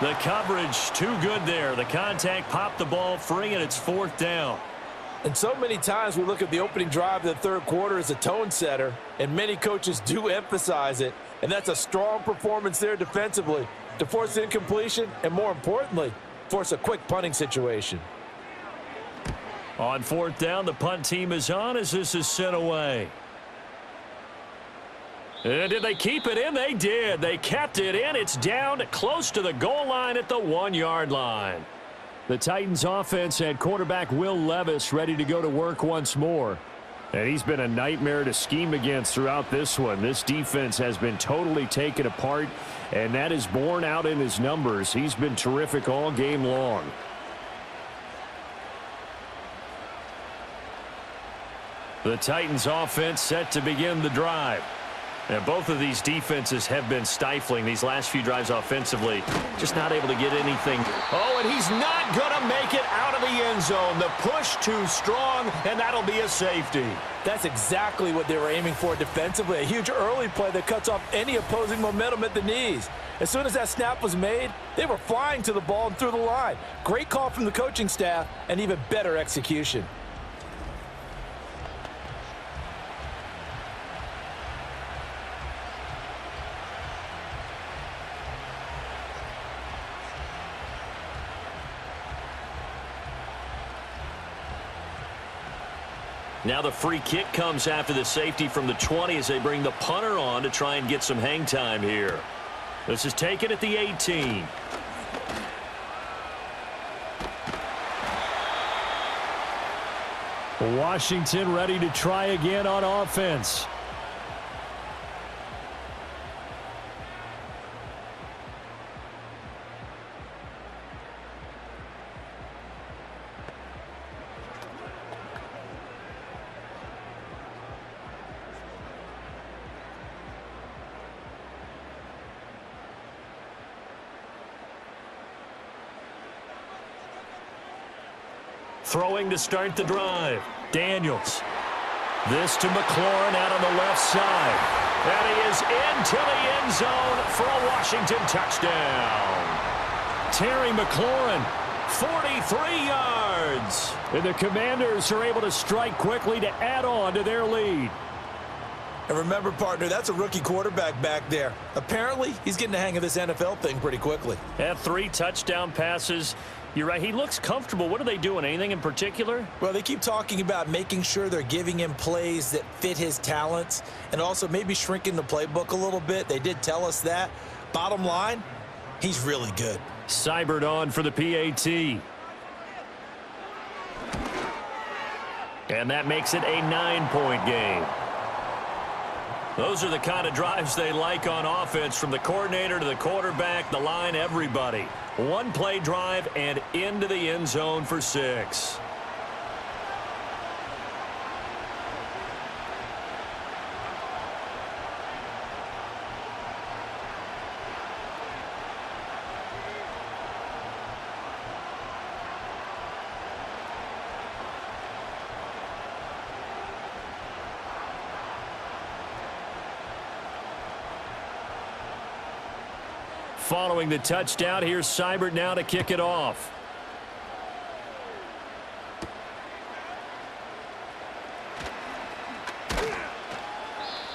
The coverage too good there. The contact popped the ball free, and it's 4th down. And so many times we look at the opening drive of the 3rd quarter as a tone setter, and many coaches do emphasize it. And that's a strong performance there defensively to force incompletion and, more importantly, force a quick punting situation. On 4th down, the punt team is on as this is sent away. And did they keep it in? They did. They kept it in. It's down close to the goal line at the 1-yard line. The Titans offense had quarterback Will Levis ready to go to work once more. And he's been a nightmare to scheme against throughout this one. This defense has been totally taken apart, and that is borne out in his numbers. He's been terrific all game long. The Titans offense set to begin the drive. And both of these defenses have been stifling these last few drives offensively. Just not able to get anything. Oh, and he's not going to make it out of the end zone. The push too strong, and that'll be a safety. That's exactly what they were aiming for defensively. A huge early play that cuts off any opposing momentum at the knees. As soon as that snap was made, they were flying to the ball and through the line. Great call from the coaching staff and even better execution. Now the free kick comes after the safety from the 20 as they bring the punter on to try and get some hang time here. This is taken at the 18. Washington ready to try again on offense. Throwing to start the drive. Daniels. This to McLaurin out on the left side. And he is into the end zone for a Washington touchdown. Terry McLaurin, 43 yards. And the Commanders are able to strike quickly to add on to their lead. And remember, partner, that's a rookie quarterback back there. Apparently, he's getting the hang of this NFL thing pretty quickly. Had 3 touchdown passes. You're right. He looks comfortable. What are they doing? Anything in particular? Well, they keep talking about making sure they're giving him plays that fit his talents and also maybe shrinking the playbook a little bit. They did tell us that. Bottom line, he's really good. Seibert on for the PAT. And that makes it a 9-point game. Those are the kind of drives they like on offense, from the coordinator to the quarterback, the line, everybody. 1-play drive and into the end zone for 6. Following the touchdown, here's Seibert now to kick it off.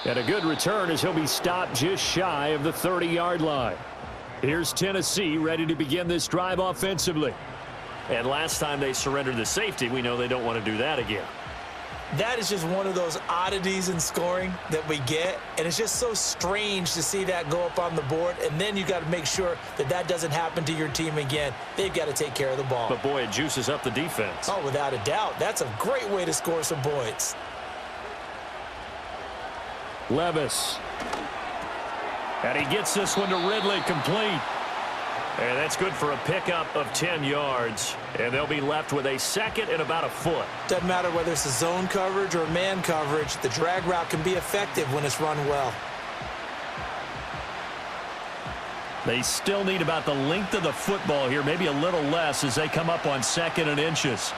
And a good return as he'll be stopped just shy of the 30-yard line. Here's Tennessee ready to begin this drive offensively. And last time they surrendered the safety, we know they don't want to do that again. That is just one of those oddities in scoring that we get, and it's just so strange to see that go up on the board, and then you got to make sure that that doesn't happen to your team again. They've got to take care of the ball. But, boy, it juices up the defense. Oh, without a doubt. That's a great way to score some points. Levis. And he gets this one to Ridley, complete. And that's good for a pickup of 10 yards. And they'll be left with a second and about a foot. Doesn't matter whether it's a zone coverage or man coverage. The drag route can be effective when it's run well. They still need about the length of the football here, maybe a little less as they come up on 2nd and inches.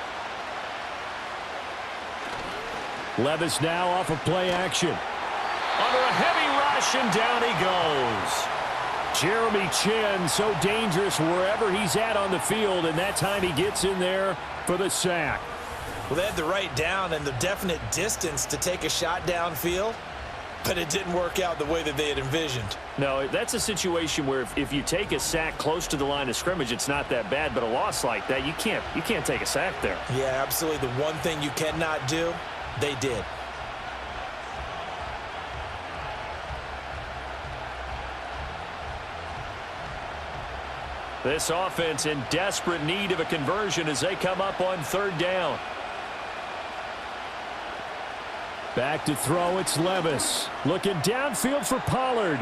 Levis now off of play action. Under a heavy rush, and down he goes. Jeremy Chin, so dangerous wherever he's at on the field, and that time he gets in there for the sack. Well, they had the right down and the definite distance to take a shot downfield, but it didn't work out the way that they had envisioned. No, that's a situation where if you take a sack close to the line of scrimmage, it's not that bad, but a loss like that, you can't take a sack there. Yeah, absolutely. The one thing you cannot do, they did. This offense in desperate need of a conversion as they come up on 3rd down. Back to throw, it's Levis. Looking downfield for Pollard.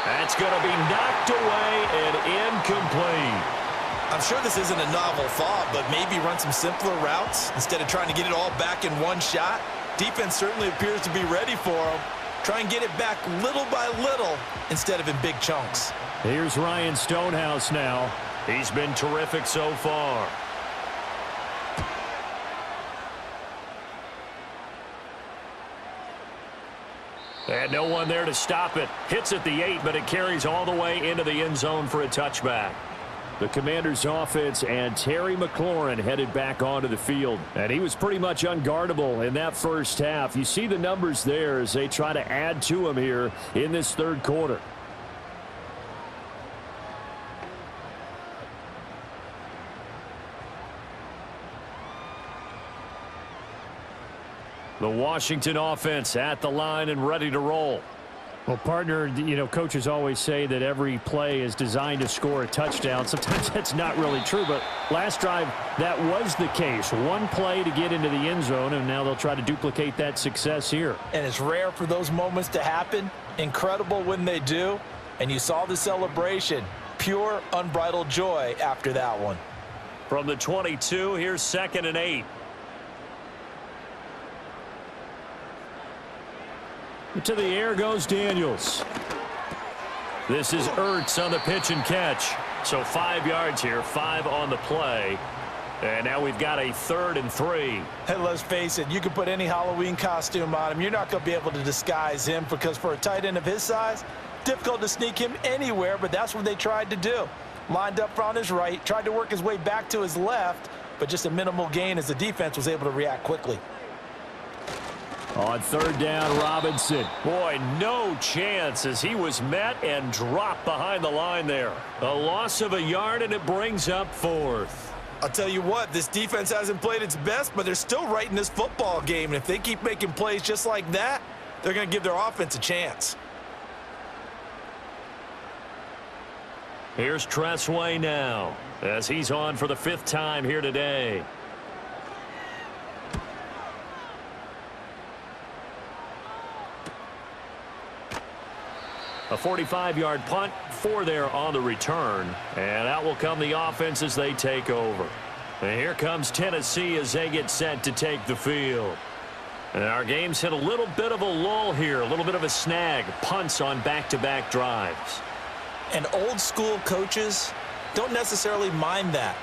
That's going to be knocked away and incomplete. I'm sure this isn't a novel thought, but maybe run some simpler routes instead of trying to get it all back in one shot. Defense certainly appears to be ready for them. Try and get it back little by little instead of in big chunks. Here's Ryan Stonehouse now. He's been terrific so far. And no one there to stop it. Hits at the 8, but it carries all the way into the end zone for a touchback. The Commanders' offense and Terry McLaurin headed back onto the field. And he was pretty much unguardable in that first half. You see the numbers there as they try to add to him here in this 3rd quarter. The Washington offense at the line and ready to roll. Well, partner, you know, coaches always say that every play is designed to score a touchdown. Sometimes that's not really true, but last drive, that was the case. One play to get into the end zone, and now they'll try to duplicate that success here. And it's rare for those moments to happen. Incredible when they do. And you saw the celebration. Pure, unbridled joy after that one. From the 22, here's 2nd and 8. To the air goes Daniels. This is Ertz on the pitch and catch. So 5 yards here, 5 on the play. And now we've got a 3rd and 3. Hey, let's face it, you can put any Halloween costume on him. You're not going to be able to disguise him because for a tight end of his size, difficult to sneak him anywhere, but that's what they tried to do. Lined up on his right, tried to work his way back to his left, but just a minimal gain as the defense was able to react quickly. On 3rd down, Robinson. Boy, no chance as he was met and dropped behind the line there. A loss of a yard, and it brings up 4th. I'll tell you what, this defense hasn't played its best, but they're still right in this football game. And if they keep making plays just like that, they're going to give their offense a chance. Here's Tressway now as he's on for the 5th time here today. A 45-yard punt, 4 there on the return. And out will come the offense as they take over. And here comes Tennessee as they get set to take the field. And our game's hit a little bit of a lull here, a little bit of a snag. Punts on back-to-back drives. And old school coaches don't necessarily mind that.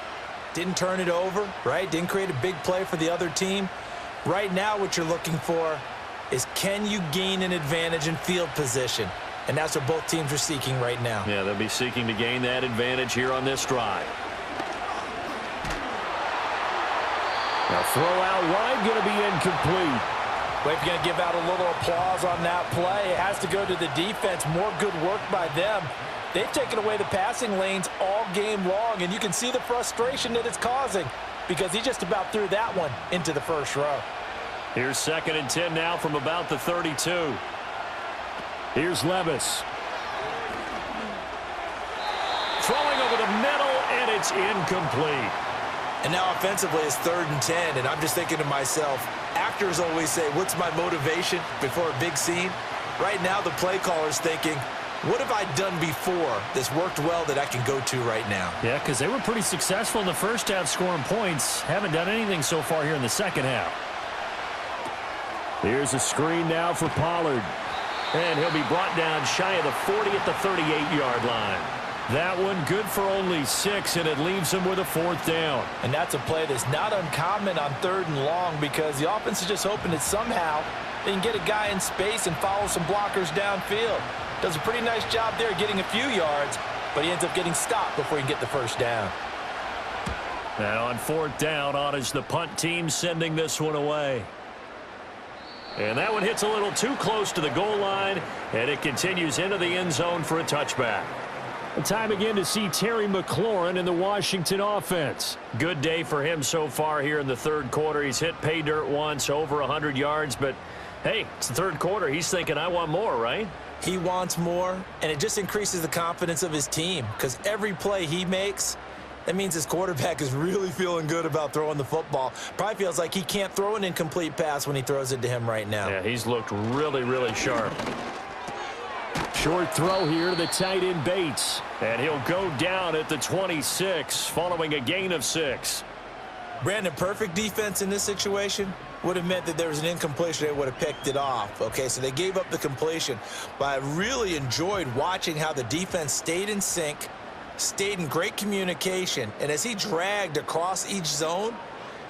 Didn't turn it over, right? Didn't create a big play for the other team. Right now what you're looking for is can you gain an advantage in field position? And that's what both teams are seeking right now. Yeah, they'll be seeking to gain that advantage here on this drive. Now throw out wide, going to be incomplete. But if you're going to give out a little applause on that play, it has to go to the defense. More good work by them. They've taken away the passing lanes all game long, and you can see the frustration that it's causing because he just about threw that one into the first row. Here's 2nd and 10 now from about the 32. Here's Levis. Throwing over the middle, and it's incomplete. And now offensively it's 3rd and 10, and I'm just thinking to myself, actors always say, what's my motivation before a big scene? Right now the play caller's thinking, what have I done before that's worked well that I can go to right now? Yeah, because they were pretty successful in the first half scoring points. Haven't done anything so far here in the second half. Here's a screen now for Pollard. And he'll be brought down shy of the 40 at the 38-yard line. That one good for only 6, and it leaves him with a 4th down. And that's a play that's not uncommon on 3rd and long because the offense is just hoping that somehow they can get a guy in space and follow some blockers downfield. Does a pretty nice job there getting a few yards, but he ends up getting stopped before he can get the first down. And on 4th down, on is the punt team sending this one away. And that one hits a little too close to the goal line, and it continues into the end zone for a touchback. Time again to see Terry McLaurin in the Washington offense. Good day for him so far here in the 3rd quarter. He's hit pay dirt once, over 100 yards, but hey, it's the 3rd quarter. He's thinking, I want more, right? He wants more, and it just increases the confidence of his team because every play he makes, that means his quarterback is really feeling good about throwing the football. Probably feels like he can't throw an incomplete pass when he throws it to him right now. Yeah, he's looked really, really sharp. Short throw here to the tight end Bates. And he'll go down at the 26 following a gain of 6. Brandon, perfect defense in this situation would have meant that there was an incompletion. They would have picked it off. Okay, so they gave up the completion. But I really enjoyed watching how the defense stayed in sync, stayed in great communication. And as he dragged across each zone,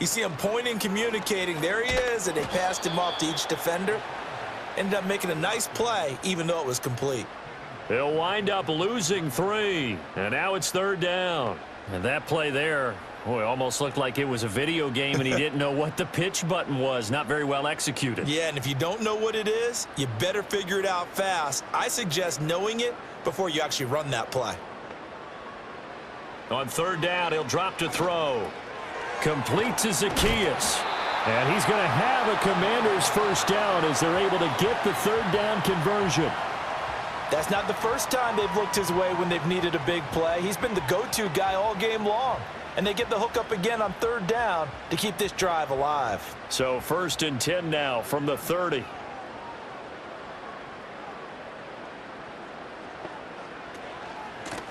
you see him pointing, communicating. There he is, and they passed him off to each defender. Ended up making a nice play, even though it was complete. They'll wind up losing 3. And now it's 3rd down. And that play there, boy, almost looked like it was a video game and he didn't know what the pitch button was. Not very well executed. Yeah, and if you don't know what it is, you better figure it out fast. I suggest knowing it before you actually run that play. On 3rd down, he'll drop to throw. Complete to Zacchaeus. And he's going to have a Commanders first down as they're able to get the 3rd down conversion. That's not the first time they've looked his way when they've needed a big play. He's been the go-to guy all game long. And they get the hook up again on 3rd down to keep this drive alive. So 1st and 10 now from the 30.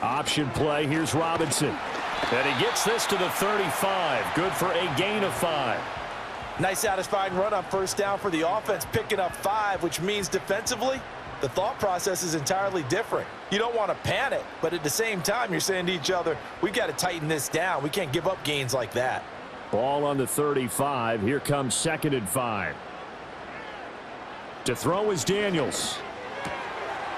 Option play. Here's Robinson. And he gets this to the 35. Good for a gain of 5. Nice satisfying run on 1st down for the offense, picking up 5, which means defensively, the thought process is entirely different. You don't want to panic, but at the same time, you're saying to each other, we've got to tighten this down. We can't give up gains like that. Ball on the 35. Here comes 2nd and 5. To throw is Daniels.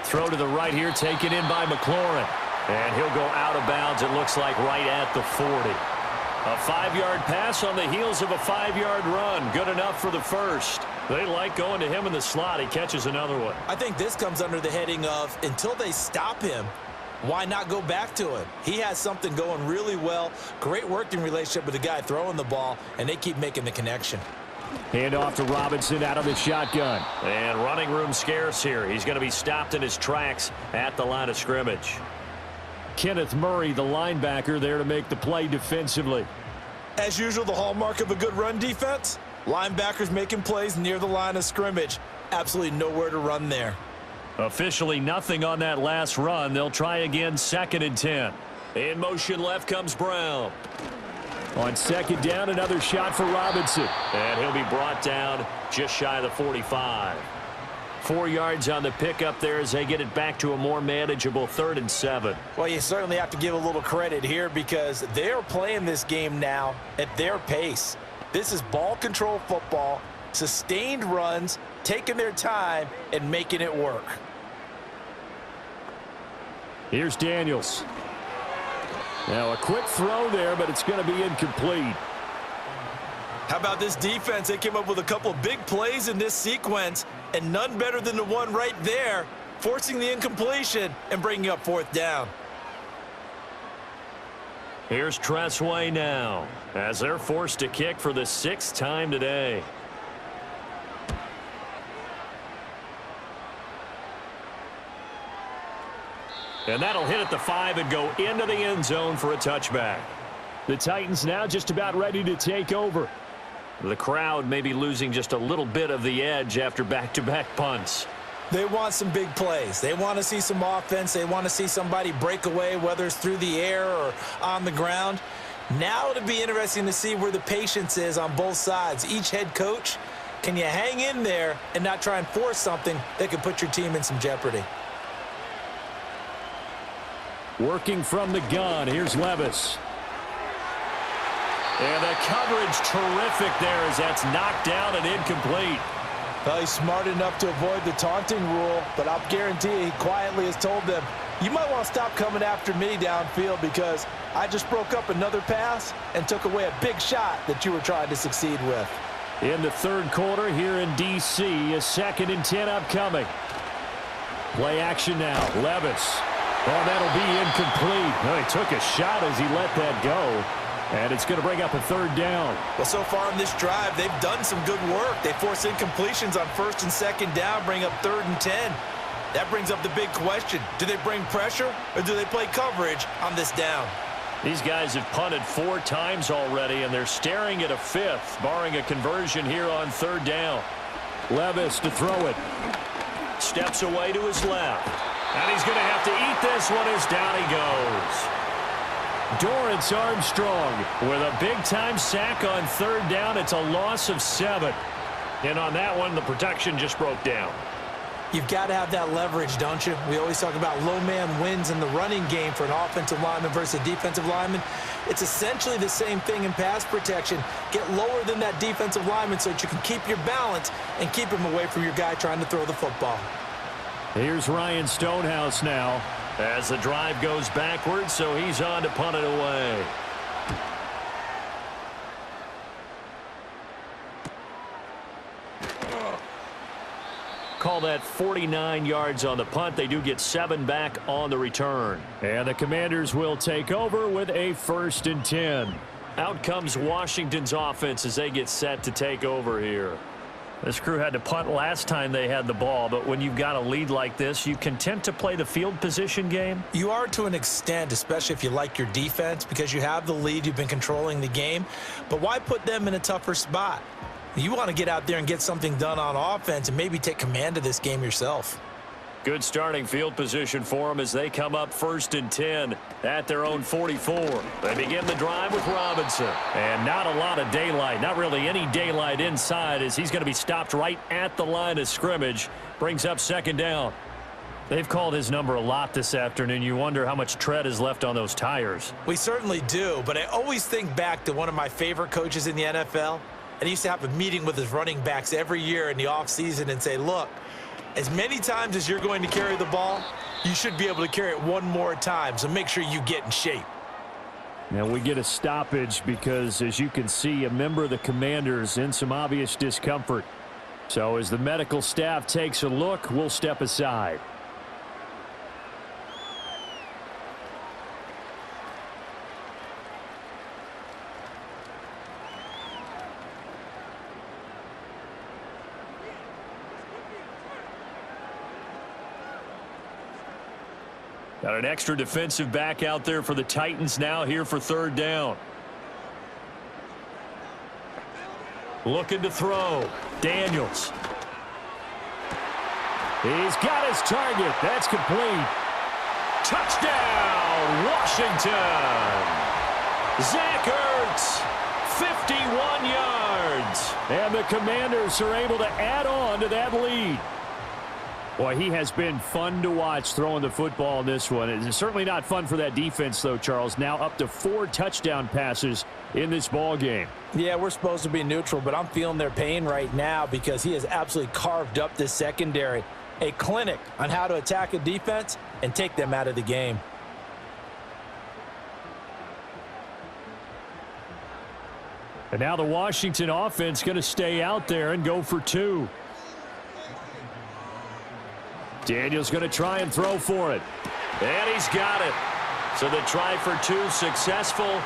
Throw to the right here, taken in by McLaurin. And he'll go out of bounds, it looks like, right at the 40. A 5-yard pass on the heels of a 5-yard run. Good enough for the first. They like going to him in the slot. He catches another one. I think this comes under the heading of until they stop him, why not go back to him? He has something going really well. Great working relationship with the guy throwing the ball, and they keep making the connection. Hand off to Robinson out of the shotgun. And running room scarce here. He's going to be stopped in his tracks at the line of scrimmage. Kenneth Murray, the linebacker, there to make the play defensively. As usual, the hallmark of a good run defense, linebackers making plays near the line of scrimmage. Absolutely nowhere to run there. Officially nothing on that last run. They'll try again, 2nd and 10. In motion left comes Brown. On 2nd down, another shot for Robinson. And he'll be brought down just shy of the 45. 4 yards on the pickup there as they get it back to a more manageable 3rd and 7. Well, you certainly have to give a little credit here because they're playing this game now at their pace. This is ball control football, sustained runs, taking their time and making it work. Here's Daniels. Now a quick throw there, but it's going to be incomplete. How about this defense? They came up with a couple of big plays in this sequence, and none better than the one right there, forcing the incompletion and bringing up 4th down. Here's Tressway now as they're forced to kick for the 6th time today. And that'll hit at the 5 and go into the end zone for a touchback. The Titans now just about ready to take over. The crowd may be losing just a little bit of the edge after back-to-back punts. They want some big plays. They want to see some offense. They want to see somebody break away, whether it's through the air or on the ground. Now it'll be interesting to see where the patience is on both sides. Each head coach, can you hang in there and not try and force something that could put your team in some jeopardy? Working from the gun, here's Levis. And the coverage terrific there as that's knocked down and incomplete. Well, he's smart enough to avoid the taunting rule, but I'll guarantee you he quietly has told them, you might want to stop coming after me downfield because I just broke up another pass and took away a big shot that you were trying to succeed with. In the 3rd quarter here in D.C., a 2nd and 10 upcoming. Play action now, Levis. Oh, that'll be incomplete. Oh, he took a shot as he let that go. And it's going to bring up a 3rd down. Well, so far in this drive, they've done some good work. They force incompletions on 1st and 2nd down, bring up 3rd and 10. That brings up the big question. Do they bring pressure or do they play coverage on this down? These guys have punted 4 times already, and they're staring at a 5th, barring a conversion here on 3rd down. Levis to throw it. Steps away to his left. And he's going to have to eat this one as down he goes. Dorrance Armstrong with a big-time sack on 3rd down. It's a loss of 7. And on that one, the protection just broke down. You've got to have that leverage, don't you? We always talk about low man wins in the running game for an offensive lineman versus a defensive lineman. It's essentially the same thing in pass protection. Get lower than that defensive lineman so that you can keep your balance and keep him away from your guy trying to throw the football. Here's Ryan Stonehouse now. As the drive goes backwards, so he's on to punt it away. Call that 49 yards on the punt. They do get 7 back on the return. And the Commanders will take over with a 1st and 10. Out comes Washington's offense as they get set to take over here. This crew had to punt last time they had the ball, but when you've got a lead like this, you content to play the field position game? You are to an extent, especially if you like your defense, because you have the lead, you've been controlling the game. But why put them in a tougher spot? You want to get out there and get something done on offense and maybe take command of this game yourself. Good starting field position for them as they come up 1st and 10 at their own 44. They begin the drive with Robinson. And not a lot of daylight, not really any daylight inside as he's going to be stopped right at the line of scrimmage. Brings up 2nd down. They've called his number a lot this afternoon. You wonder how much tread is left on those tires. We certainly do, but I always think back to one of my favorite coaches in the NFL, and he used to have a meeting with his running backs every year in the offseason and say, look, as many times as you're going to carry the ball, you should be able to carry it one more time, so make sure you get in shape. Now we get a stoppage because, as you can see, a member of the Commanders in some obvious discomfort. So as the medical staff takes a look, we'll step aside. Got an extra defensive back out there for the Titans now here for third down. Looking to throw. Daniels. He's got his target. That's complete. Touchdown, Washington. Zach Ertz, 51 yards. And the Commanders are able to add on to that lead. Boy, he has been fun to watch throwing the football in this one. It's certainly not fun for that defense, though, Charles. Now up to 4 touchdown passes in this ball game. Yeah, we're supposed to be neutral, but I'm feeling their pain right now because he has absolutely carved up this secondary. A clinic on how to attack a defense and take them out of the game. And now the Washington offense going to stay out there and go for 2. Daniels going to try and throw for it. And he's got it. So the try for 2 successful.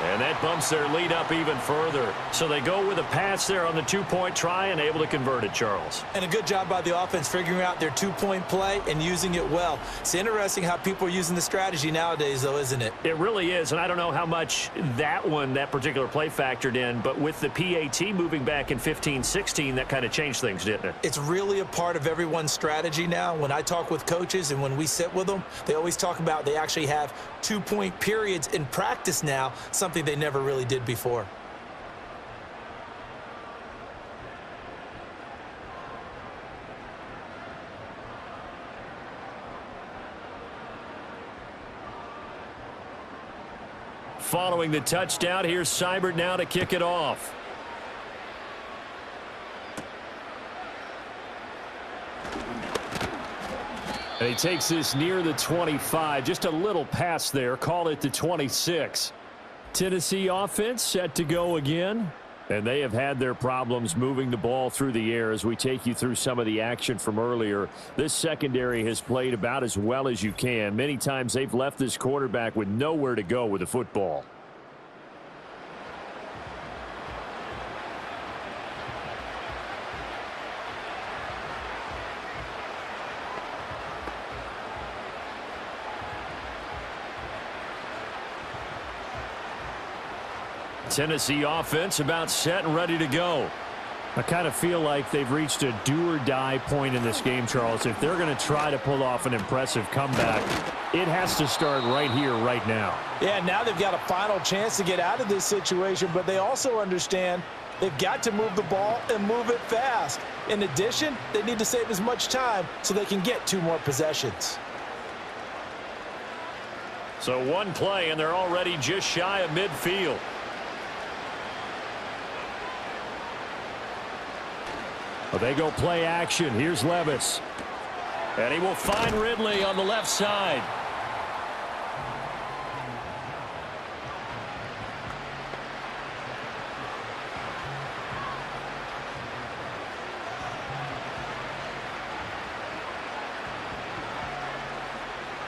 And that bumps their lead up even further. So they go with a pass there on the 2-point try and able to convert it, Charles. And a good job by the offense figuring out their 2-point play and using it well. It's interesting how people are using the strategy nowadays, though, isn't it? It really is, and I don't know how much that particular play factored in, but with the PAT moving back in 15-16, that kind of changed things, didn't it? It's really a part of everyone's strategy now. When I talk with coaches and when we sit with them, they always talk about they actually have 2-point periods in practice now, something they never really did before. Following the touchdown, here's Seibert now to kick it off. And he takes this near the 25. Just a little pass there. Call it the 26. Tennessee offense set to go again. And they have had their problems moving the ball through the air as we take you through some of the action from earlier. This secondary has played about as well as you can. Many times they've left this quarterback with nowhere to go with the football. Tennessee offense about set and ready to go. I kind of feel like they've reached a do-or-die point in this game, Charles. If they're going to try to pull off an impressive comeback, it has to start right here, right now. Yeah, now they've got a final chance to get out of this situation, but they also understand they've got to move the ball and move it fast. In addition, they need to save as much time so they can get 2 more possessions. So one play, and they're already just shy of midfield. Well, they go play action. Here's Levis. And he will find Ridley on the left side.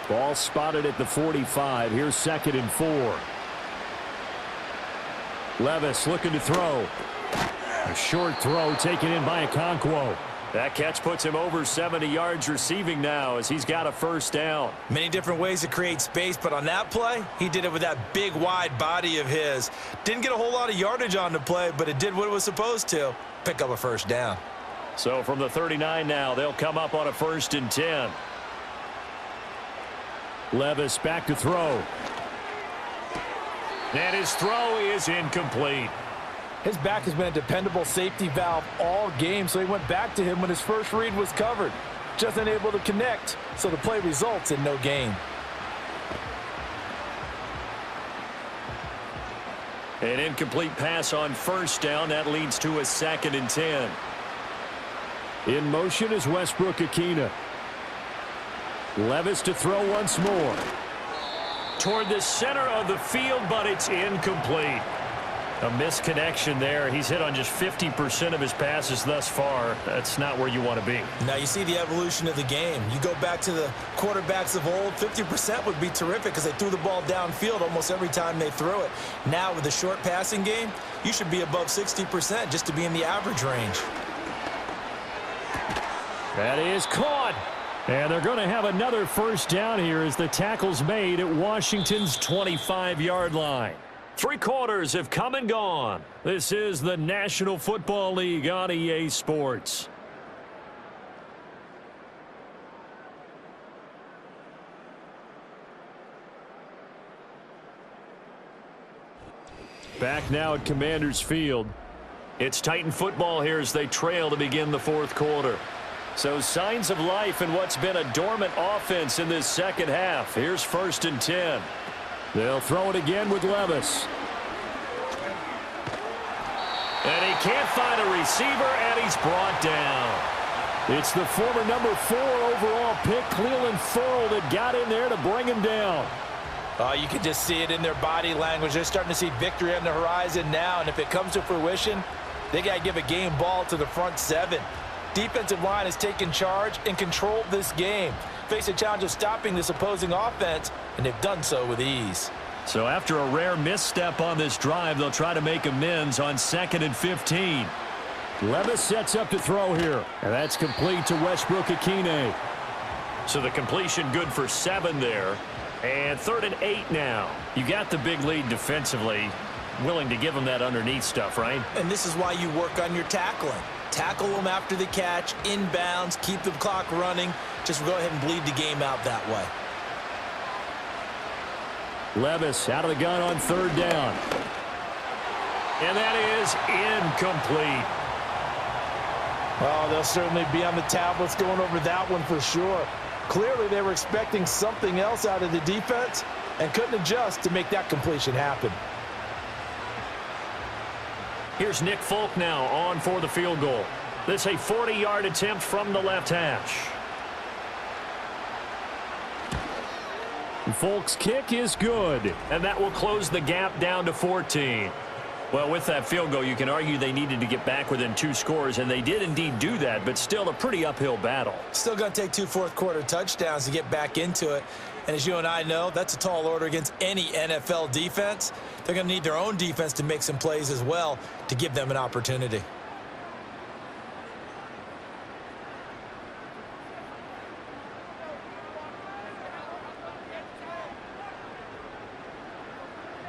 Ball spotted at the 45. Here's 2nd and 4. Levis looking to throw. A short throw taken in by Okonkwo. That catch puts him over 70 yards receiving now as he's got a first down. Many different ways to create space, but on that play, he did it with that big, wide body of his. Didn't get a whole lot of yardage on the play, but it did what it was supposed to. Pick up a first down. So from the 39 now, they'll come up on a 1st and 10. Levis back to throw. And his throw is incomplete. His back has been a dependable safety valve all game, so he went back to him when his first read was covered. just unable to connect, so the play results in no gain. An incomplete pass on first down. That leads to a 2nd and 10. In motion is Westbrook-Ikhine. Levis to throw once more. Toward the center of the field, but it's incomplete. A misconnection there. He's hit on just 50% of his passes thus far. That's not where you want to be. Now you see the evolution of the game. You go back to the quarterbacks of old, 50% would be terrific because they threw the ball downfield almost every time they threw it. Now with the short passing game, you should be above 60% just to be in the average range. That is caught. And they're going to have another first down here as the tackle's made at Washington's 25-yard line. 3 quarters have come and gone. This is the National Football League on EA Sports. Back now at Commanders Field. It's Titan football here as they trail to begin the 4th quarter. So signs of life in what's been a dormant offense in this second half. Here's 1st and 10. They'll throw it again with Levis. And he can't find a receiver, and he's brought down. It's the former number 4 overall pick, Cleveland Ferrell, that got in there to bring him down. You can just see it in their body language. They're starting to see victory on the horizon now, and if it comes to fruition, they got to give a game ball to the front 7. Defensive line has taken charge and controlled this game. Face a challenge of stopping this opposing offense, and they've done so with ease. So after a rare misstep on this drive, they'll try to make amends on 2nd and 15. Levis sets up to throw here, and that's complete to Westbrook-Ikhine. So the completion good for 7 there. And 3rd and 8 now. You got the big lead defensively. Willing to give them that underneath stuff, right? And this is why you work on your tackling. Tackle them after the catch, inbounds, keep the clock running. Just go ahead and bleed the game out that way. Levis out of the gun on 3rd down. And that is incomplete. Oh, they'll certainly be on the tablets going over that one for sure. Clearly, they were expecting something else out of the defense and couldn't adjust to make that completion happen. Here's Nick Folk now on for the field goal. This a 40-yard attempt from the left hash. Folk's kick is good. And that will close the gap down to 14. Well, with that field goal, you can argue they needed to get back within 2 scores, and they did indeed do that, but still a pretty uphill battle. Still going to take 2 fourth-quarter touchdowns to get back into it. And as you and I know, that's a tall order against any NFL defense. They're going to need their own defense to make some plays as well to give them an opportunity.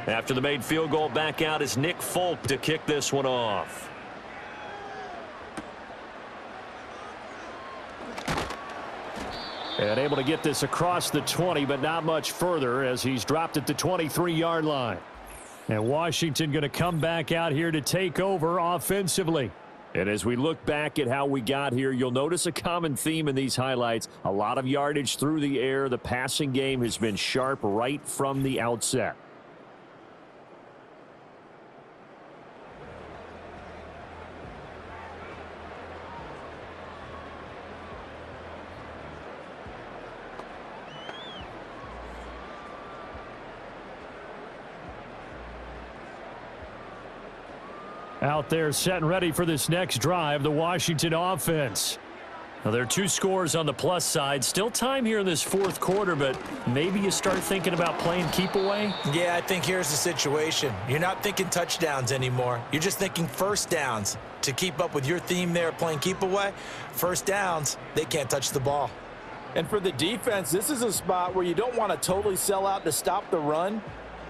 After the made field goal, back out is Nick Folk to kick this one off. And able to get this across the 20, but not much further as he's dropped at the 23-yard line. And Washington going to come back out here to take over offensively. And as we look back at how we got here, you'll notice a common theme in these highlights. A lot of yardage through the air. The passing game has been sharp right from the outset. Out there set and ready for this next drive, the Washington offense. Now, there are 2 scores on the plus side. Still time here in this 4th quarter, but maybe you start thinking about playing keep away? Yeah, I think here's the situation. You're not thinking touchdowns anymore. You're just thinking first downs. To keep up with your theme there, playing keep away, first downs, they can't touch the ball. And for the defense, this is a spot where you don't want to totally sell out to stop the run,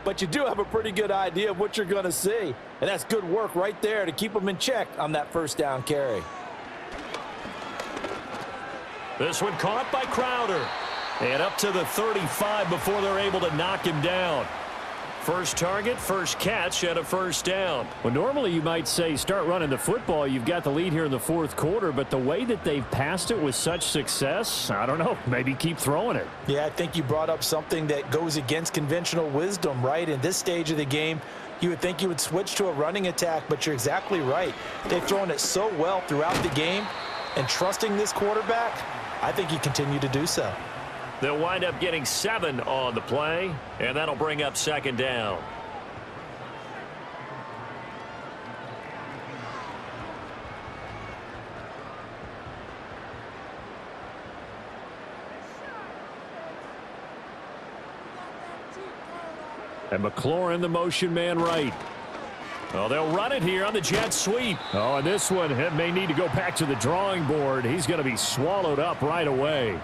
but you do have a pretty good idea of what you're going to see. And that's good work right there to keep them in check on that first down carry. This one caught by Crowder. And up to the 35 before they're able to knock him down. First target, first catch, and a first down. Well, normally you might say start running the football. You've got the lead here in the fourth quarter, but the way that they've passed it with such success, I don't know, maybe keep throwing it. Yeah, I think you brought up something that goes against conventional wisdom, right? In this stage of the game, you would think you would switch to a running attack, but you're exactly right. They've thrown it so well throughout the game, and trusting this quarterback, I think you continue to do so. They'll wind up getting 7 on the play, and that'll bring up second down. And McLaurin, the motion man right. Well, they'll run it here on the jet sweep. Oh, and this one may need to go back to the drawing board. He's going to be swallowed up right away.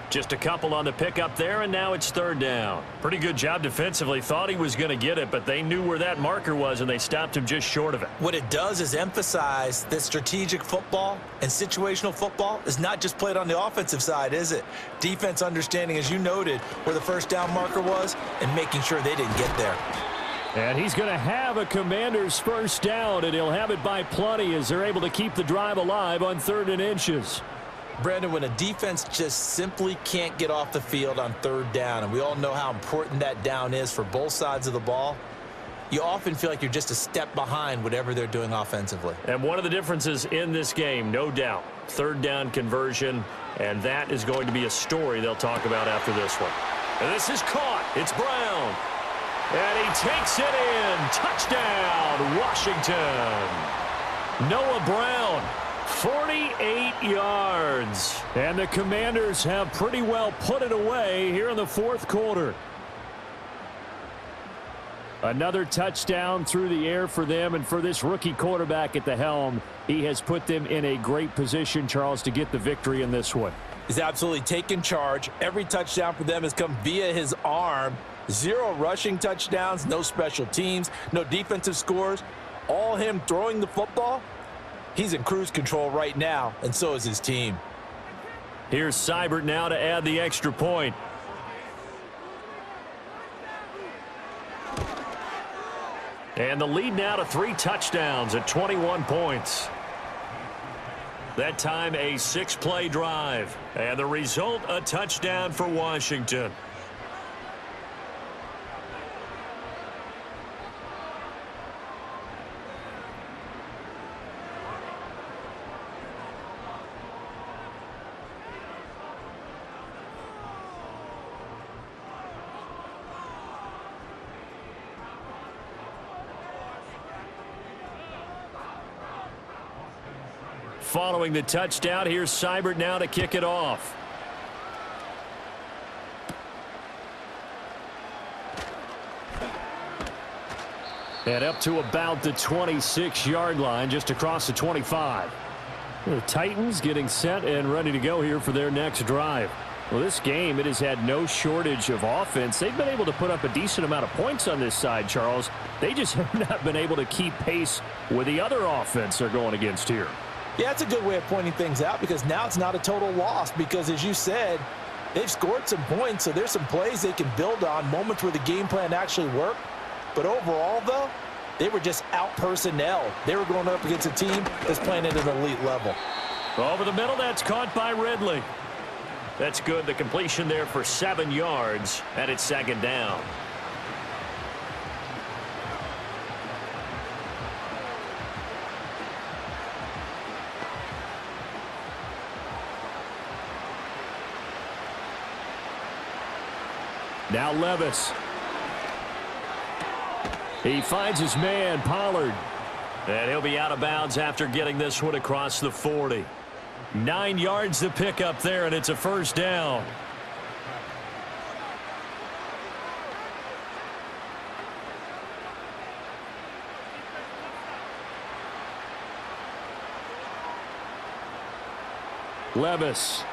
Just a couple on the pickup there, and now it's third down. Pretty good job defensively. Thought he was going to get it, but they knew where that marker was, and they stopped him just short of it. What it does is emphasize that strategic football and situational football is not just played on the offensive side, is it? Defense understanding, as you noted, where the first down marker was and making sure they didn't get there. And he's going to have a Commanders first down, and he'll have it by plenty as they're able to keep the drive alive on 3rd and inches. Brandon, when a defense just simply can't get off the field on 3rd down, and we all know how important that down is for both sides of the ball, you often feel like you're just a step behind whatever they're doing offensively. And one of the differences in this game, no doubt, 3rd down conversion, and that is going to be a story they'll talk about after this one. And this is caught. It's Brown. And he takes it in. Touchdown, Washington. Noah Brown. 48 yards. And the Commanders have pretty well put it away here in the fourth quarter. Another touchdown through the air for them, and for this rookie quarterback at the helm, he has put them in a great position, Charles, to get the victory in this one. He's absolutely taken charge. Every touchdown for them has come via his arm. 0 rushing touchdowns, no special teams, no defensive scores. All him throwing the football. He's in cruise control right now, and so is his team. Here's Seibert now to add the extra point. And the lead now to 3 touchdowns at 21 points. That time a 6-play drive. And the result, a touchdown for Washington. Following the touchdown, here's Seibert now to kick it off. And up to about the 26-yard line, just across the 25. The Titans getting set and ready to go here for their next drive. Well, this game, it has had no shortage of offense. They've been able to put up a decent amount of points on this side, Charles. They just have not been able to keep pace with the other offense they're going against here. Yeah, that's a good way of pointing things out, because now it's not a total loss, because as you said, they've scored some points, so there's some plays they can build on, moments where the game plan actually worked. But overall, though, they were just out personnel. They were going up against a team that's playing at an elite level. Over the middle, that's caught by Ridley. That's good. The completion there for 7 yards, and it's second down. Now Levis. He finds his man, Pollard. And he'll be out of bounds after getting this one across the 40. 9 yards to pick up there, and it's a first down. Levis.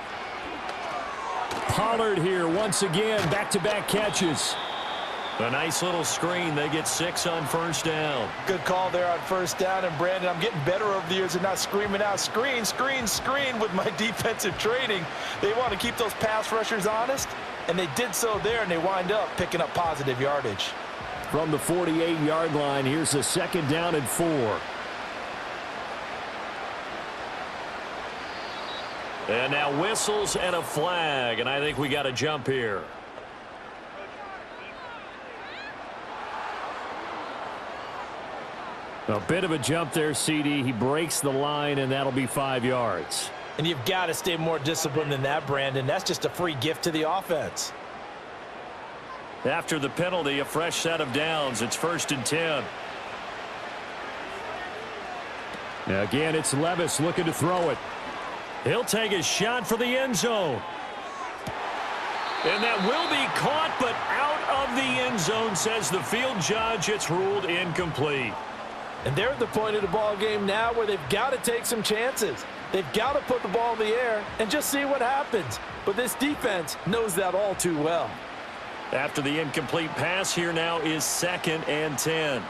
Pollard here once again, back-to-back catches. A nice little screen. They get 6 on first down. Good call there on first down. And, Brandon, I'm getting better over the years and not screaming out, screen, screen, screen with my defensive training. They want to keep those pass rushers honest, and they did so there, and they wind up picking up positive yardage. from the 48-yard line. Here's a 2nd down and 4. And now whistles and a flag, and I think we got a jump here. A bit of a jump there, CD. He breaks the line, and that'll be 5 yards. And you've got to stay more disciplined than that, Brandon. That's just a free gift to the offense. After the penalty, a fresh set of downs. It's 1st and 10. Now again, it's Levis looking to throw it. He'll take a shot for the end zone. And that will be caught, but out of the end zone, says the field judge. It's ruled incomplete. And they're at the point of the ball game now where they've got to take some chances. They've got to put the ball in the air and just see what happens. But this defense knows that all too well. After the incomplete pass, here now is 2nd and 10.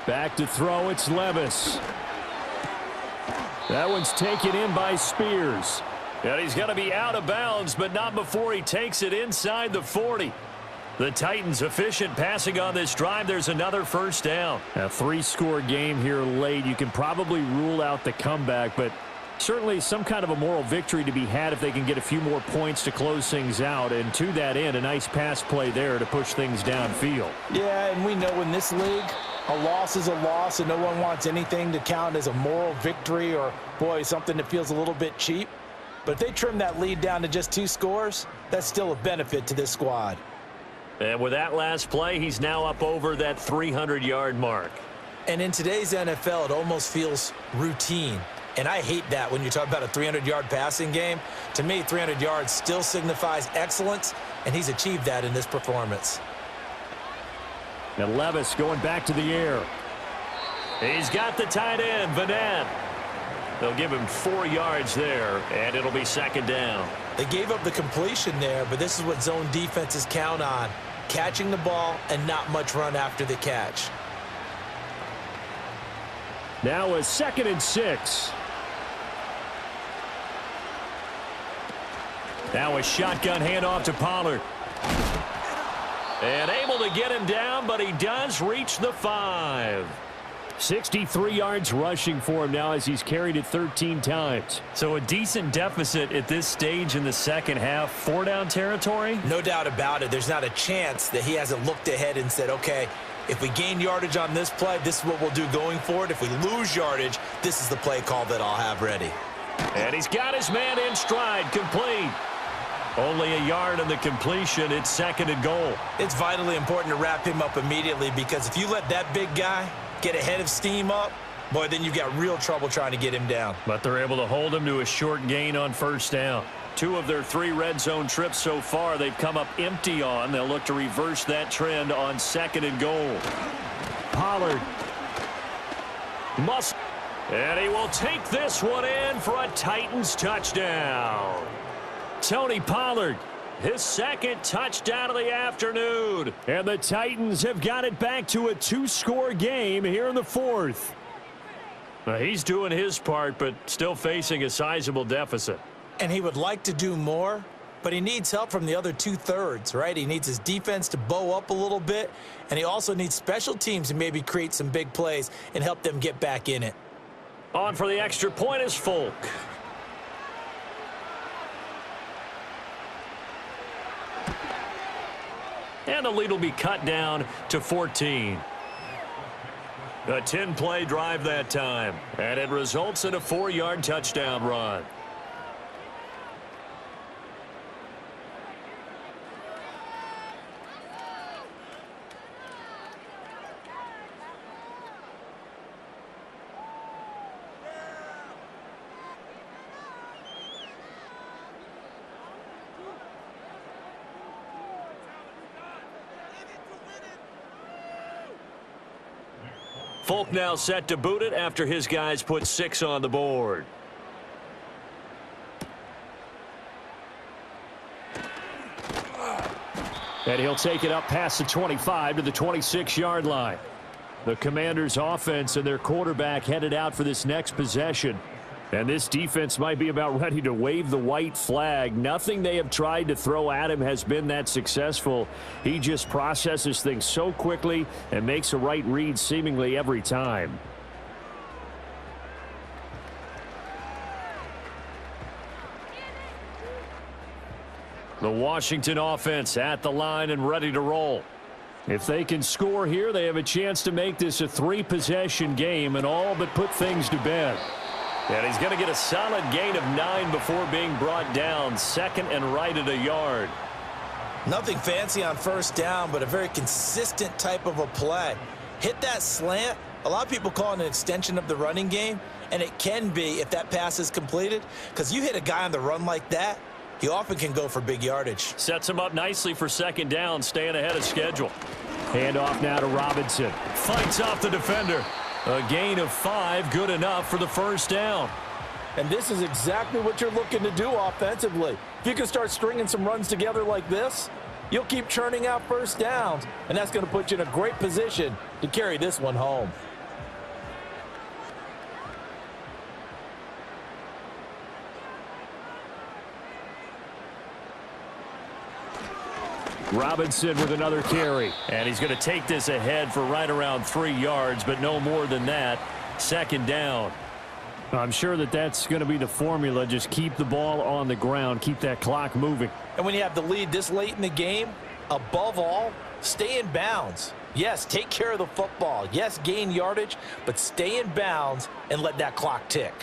Back to throw, it's Levis. That one's taken in by Spears. And he's going to be out of bounds, but not before he takes it inside the 40. The Titans efficient passing on this drive. There's another 1st down. A 3-score game here late. You can probably rule out the comeback, but certainly some kind of a moral victory to be had if they can get a few more points to close things out. And to that end, a nice pass play there to push things downfield. Yeah, and we know in this league, a loss is a loss, and no one wants anything to count as a moral victory or, boy, something that feels a little bit cheap. But if they trim that lead down to just 2 scores, that's still a benefit to this squad. And with that last play, he's now up over that 300-yard mark. And in today's NFL, it almost feels routine. And I hate that when you talk about a 300-yard passing game. To me, 300 yards still signifies excellence, and he's achieved that in this performance. And Levis going back to the air. He's got the tight end, Vanette. They'll give him 4 yards there, and it'll be 2nd down. They gave up the completion there, but this is what zone defenses count on. Catching the ball and not much run after the catch. Now a 2nd and 6. Now a shotgun handoff to Pollard. And able to get him down, but he does reach the 5. 63 yards rushing for him now as he's carried it 13 times. So a decent deficit at this stage in the second half. 4-down territory? No doubt about it. There's not a chance that he hasn't looked ahead and said, okay, if we gain yardage on this play, this is what we'll do going forward. If we lose yardage, this is the play call that I'll have ready. And he's got his man in stride, complete. Only a yard on the completion. It's 2nd and goal. It's vitally important to wrap him up immediately, because if you let that big guy get ahead of steam up, boy, then you've got real trouble trying to get him down. But they're able to hold him to a short gain on 1st down. 2 of their 3 red zone trips so far they've come up empty on. They'll look to reverse that trend on 2nd and goal. Pollard. And he will take this one in for a Titans touchdown. Tony Pollard, his 2nd touchdown of the afternoon. And the Titans have got it back to a 2-score game here in the 4th. He's doing his part, but still facing a sizable deficit. And he would like to do more, but he needs help from the other 2/3, right? He needs his defense to bow up a little bit, and he also needs special teams to maybe create some big plays and help them get back in it. On for the extra point is Folk. And the lead will be cut down to 14. A 10-play drive that time, and it results in a 4-yard touchdown run. Folk now set to boot it after his guys put 6 on the board. And he'll take it up past the 25 to the 26-yard line. The Commanders' offense and their quarterback headed out for this next possession. And this defense might be about ready to wave the white flag. Nothing they have tried to throw at him has been that successful. He just processes things so quickly and makes a right read seemingly every time. The Washington offense at the line and ready to roll. If they can score here, they have a chance to make this a 3-possession game and all but put things to bed. And he's going to get a solid gain of 9 before being brought down. Second and right at a yard. Nothing fancy on first down, but a very consistent type of a play. Hit that slant. A lot of people call it an extension of the running game, and it can be if that pass is completed, because you hit a guy on the run like that, he often can go for big yardage. Sets him up nicely for second down, staying ahead of schedule. Hand off now to Robinson. Fights off the defender. A gain of 5, good enough for the first down. And this is exactly what you're looking to do offensively. If you can start stringing some runs together like this, you'll keep churning out first downs, and that's going to put you in a great position to carry this one home. Robinson with another carry. And he's going to take this ahead for right around 3 yards, but no more than that. Second down. I'm sure that that's going to be the formula. Just keep the ball on the ground. Keep that clock moving. And when you have the lead this late in the game, above all, stay in bounds. Yes, take care of the football. Yes, gain yardage, but stay in bounds and let that clock tick.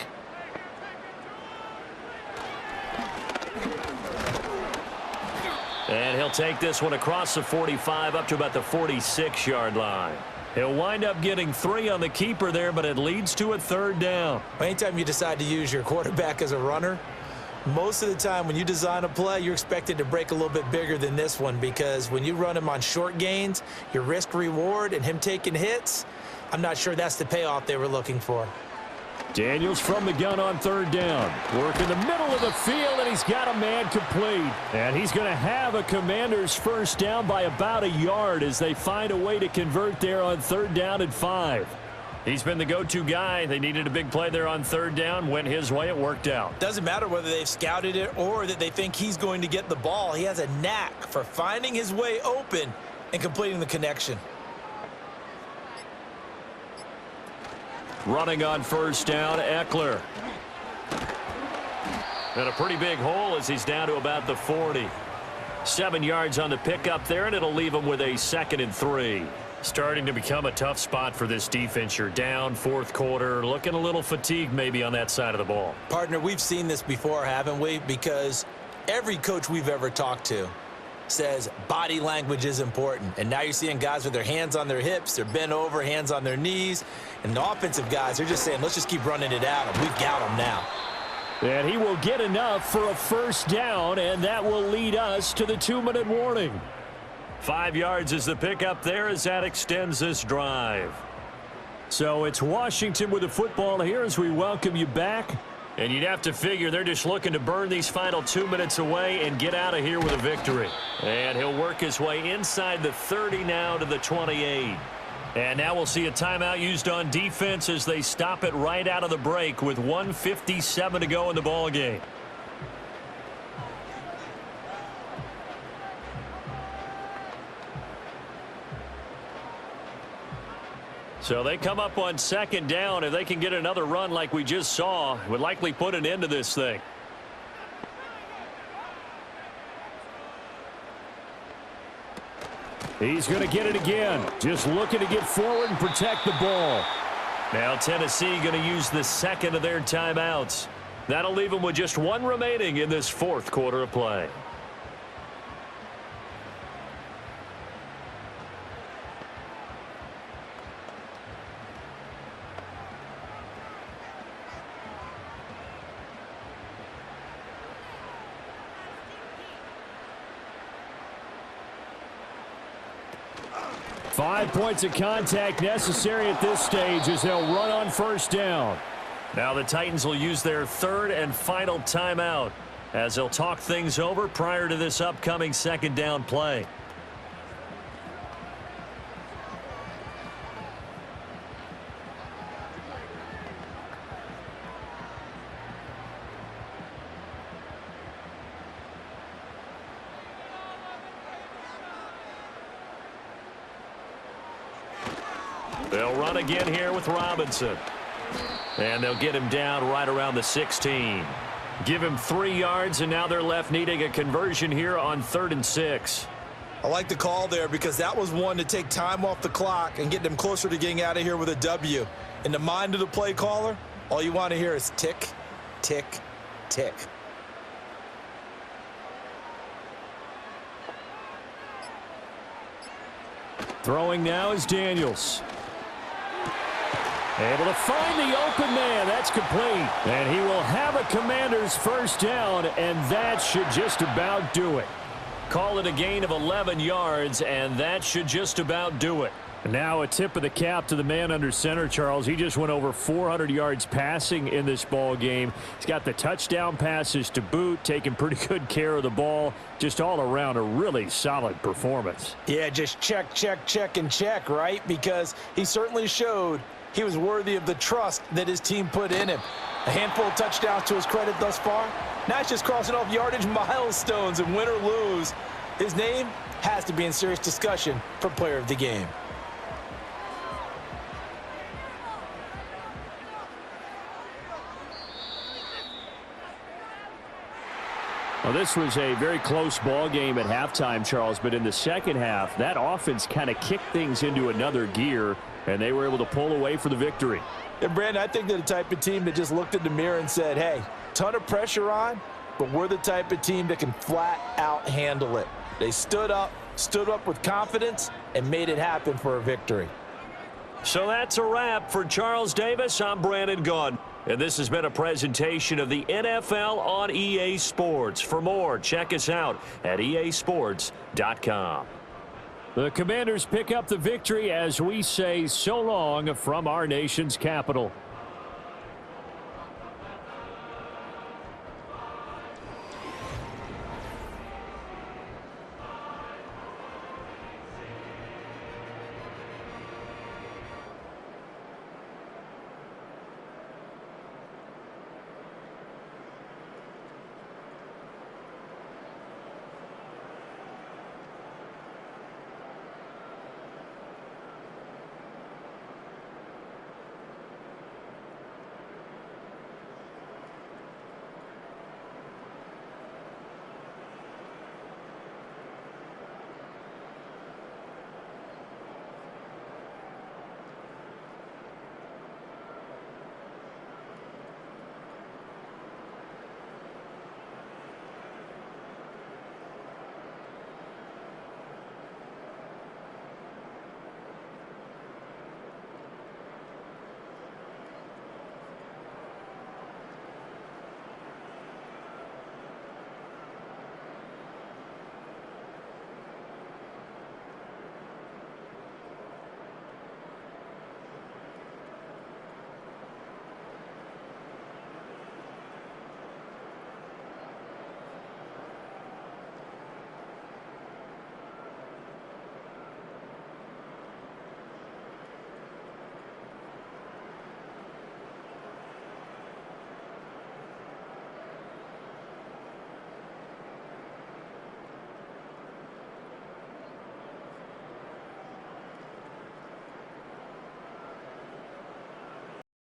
And he'll take this one across the 45 up to about the 46-yard line. He'll wind up getting 3 on the keeper there, but it leads to a third down. Anytime you decide to use your quarterback as a runner, most of the time when you design a play, you're expected to break a little bit bigger than this one, because when you run him on short gains, your risk-reward and him taking hits, I'm not sure that's the payoff they were looking for. Daniels from the gun on third down. Work in the middle of the field, and he's got a man complete. And he's going to have a Commanders first down by about a yard as they find a way to convert there on third down and 5. He's been the go-to guy. They needed a big play there on third down. Went his way. It worked out. Doesn't matter whether they've scouted it or that they think he's going to get the ball. He has a knack for finding his way open and completing the connection. Running on first down, Eckler. And a pretty big hole as he's down to about the 40. 7 yards on the pickup there, and it'll leave him with a 2nd and 3. Starting to become a tough spot for this defense. You're down, fourth quarter, looking a little fatigued maybe on that side of the ball. Partner, we've seen this before, haven't we? Because every coach we've ever talked to says body language is important. And now you're seeing guys with their hands on their hips, they're bent over, hands on their knees. And the offensive guys are just saying, let's just keep running it at them. We've got them now. And he will get enough for a first down, and that will lead us to the 2-minute warning. 5 yards is the pickup there as that extends this drive. So it's Washington with the football here as we welcome you back. And you'd have to figure they're just looking to burn these final 2 minutes away and get out of here with a victory. And he'll work his way inside the 30 now to the 28. And now we'll see a timeout used on defense as they stop it right out of the break with 1:57 to go in the ball game. So they come up on second down. If they can get another run like we just saw, would likely put an end to this thing. He's going to get it again. Just looking to get forward and protect the ball. Now Tennessee going to use the second of their timeouts. That'll leave them with just 1 remaining in this fourth quarter of play. Five points of contact necessary at this stage as they'll run on first down. Now the Titans will use their third and final timeout as they'll talk things over prior to this upcoming second down play. They'll run again here with Robinson. And they'll get him down right around the 16. Give him 3 yards, and now they're left needing a conversion here on 3rd and 6. I like the call there because that was one to take time off the clock and get them closer to getting out of here with a W. In the mind of the play caller, all you want to hear is tick, tick, tick. Throwing now is Daniels. Able to find the open man. That's complete. And he will have a Commanders first down, and that should just about do it. Call it a gain of 11 yards, and that should just about do it. Now a tip of the cap to the man under center, Charles. He just went over 400 yards passing in this ball game. He's got the touchdown passes to boot, taking pretty good care of the ball. Just all around a really solid performance. Yeah, just check, check, check, and check, right? Because he certainly showed he was worthy of the trust that his team put in him. A handful of touchdowns to his credit thus far. Now he's just crossing off yardage milestones, and win or lose, his name has to be in serious discussion for player of the game. Well, this was a very close ball game at halftime, Charles, but in the second half, that offense kind of kicked things into another gear, and they were able to pull away for the victory. And, Brandon, I think they're the type of team that just looked in the mirror and said, hey, ton of pressure on, but we're the type of team that can flat out handle it. They stood up with confidence, and made it happen for a victory. So that's a wrap for Charles Davis. I'm Brandon Gunn. And this has been a presentation of the NFL on EA Sports. For more, check us out at easports.com. The Commanders pick up the victory as we say so long from our nation's capital.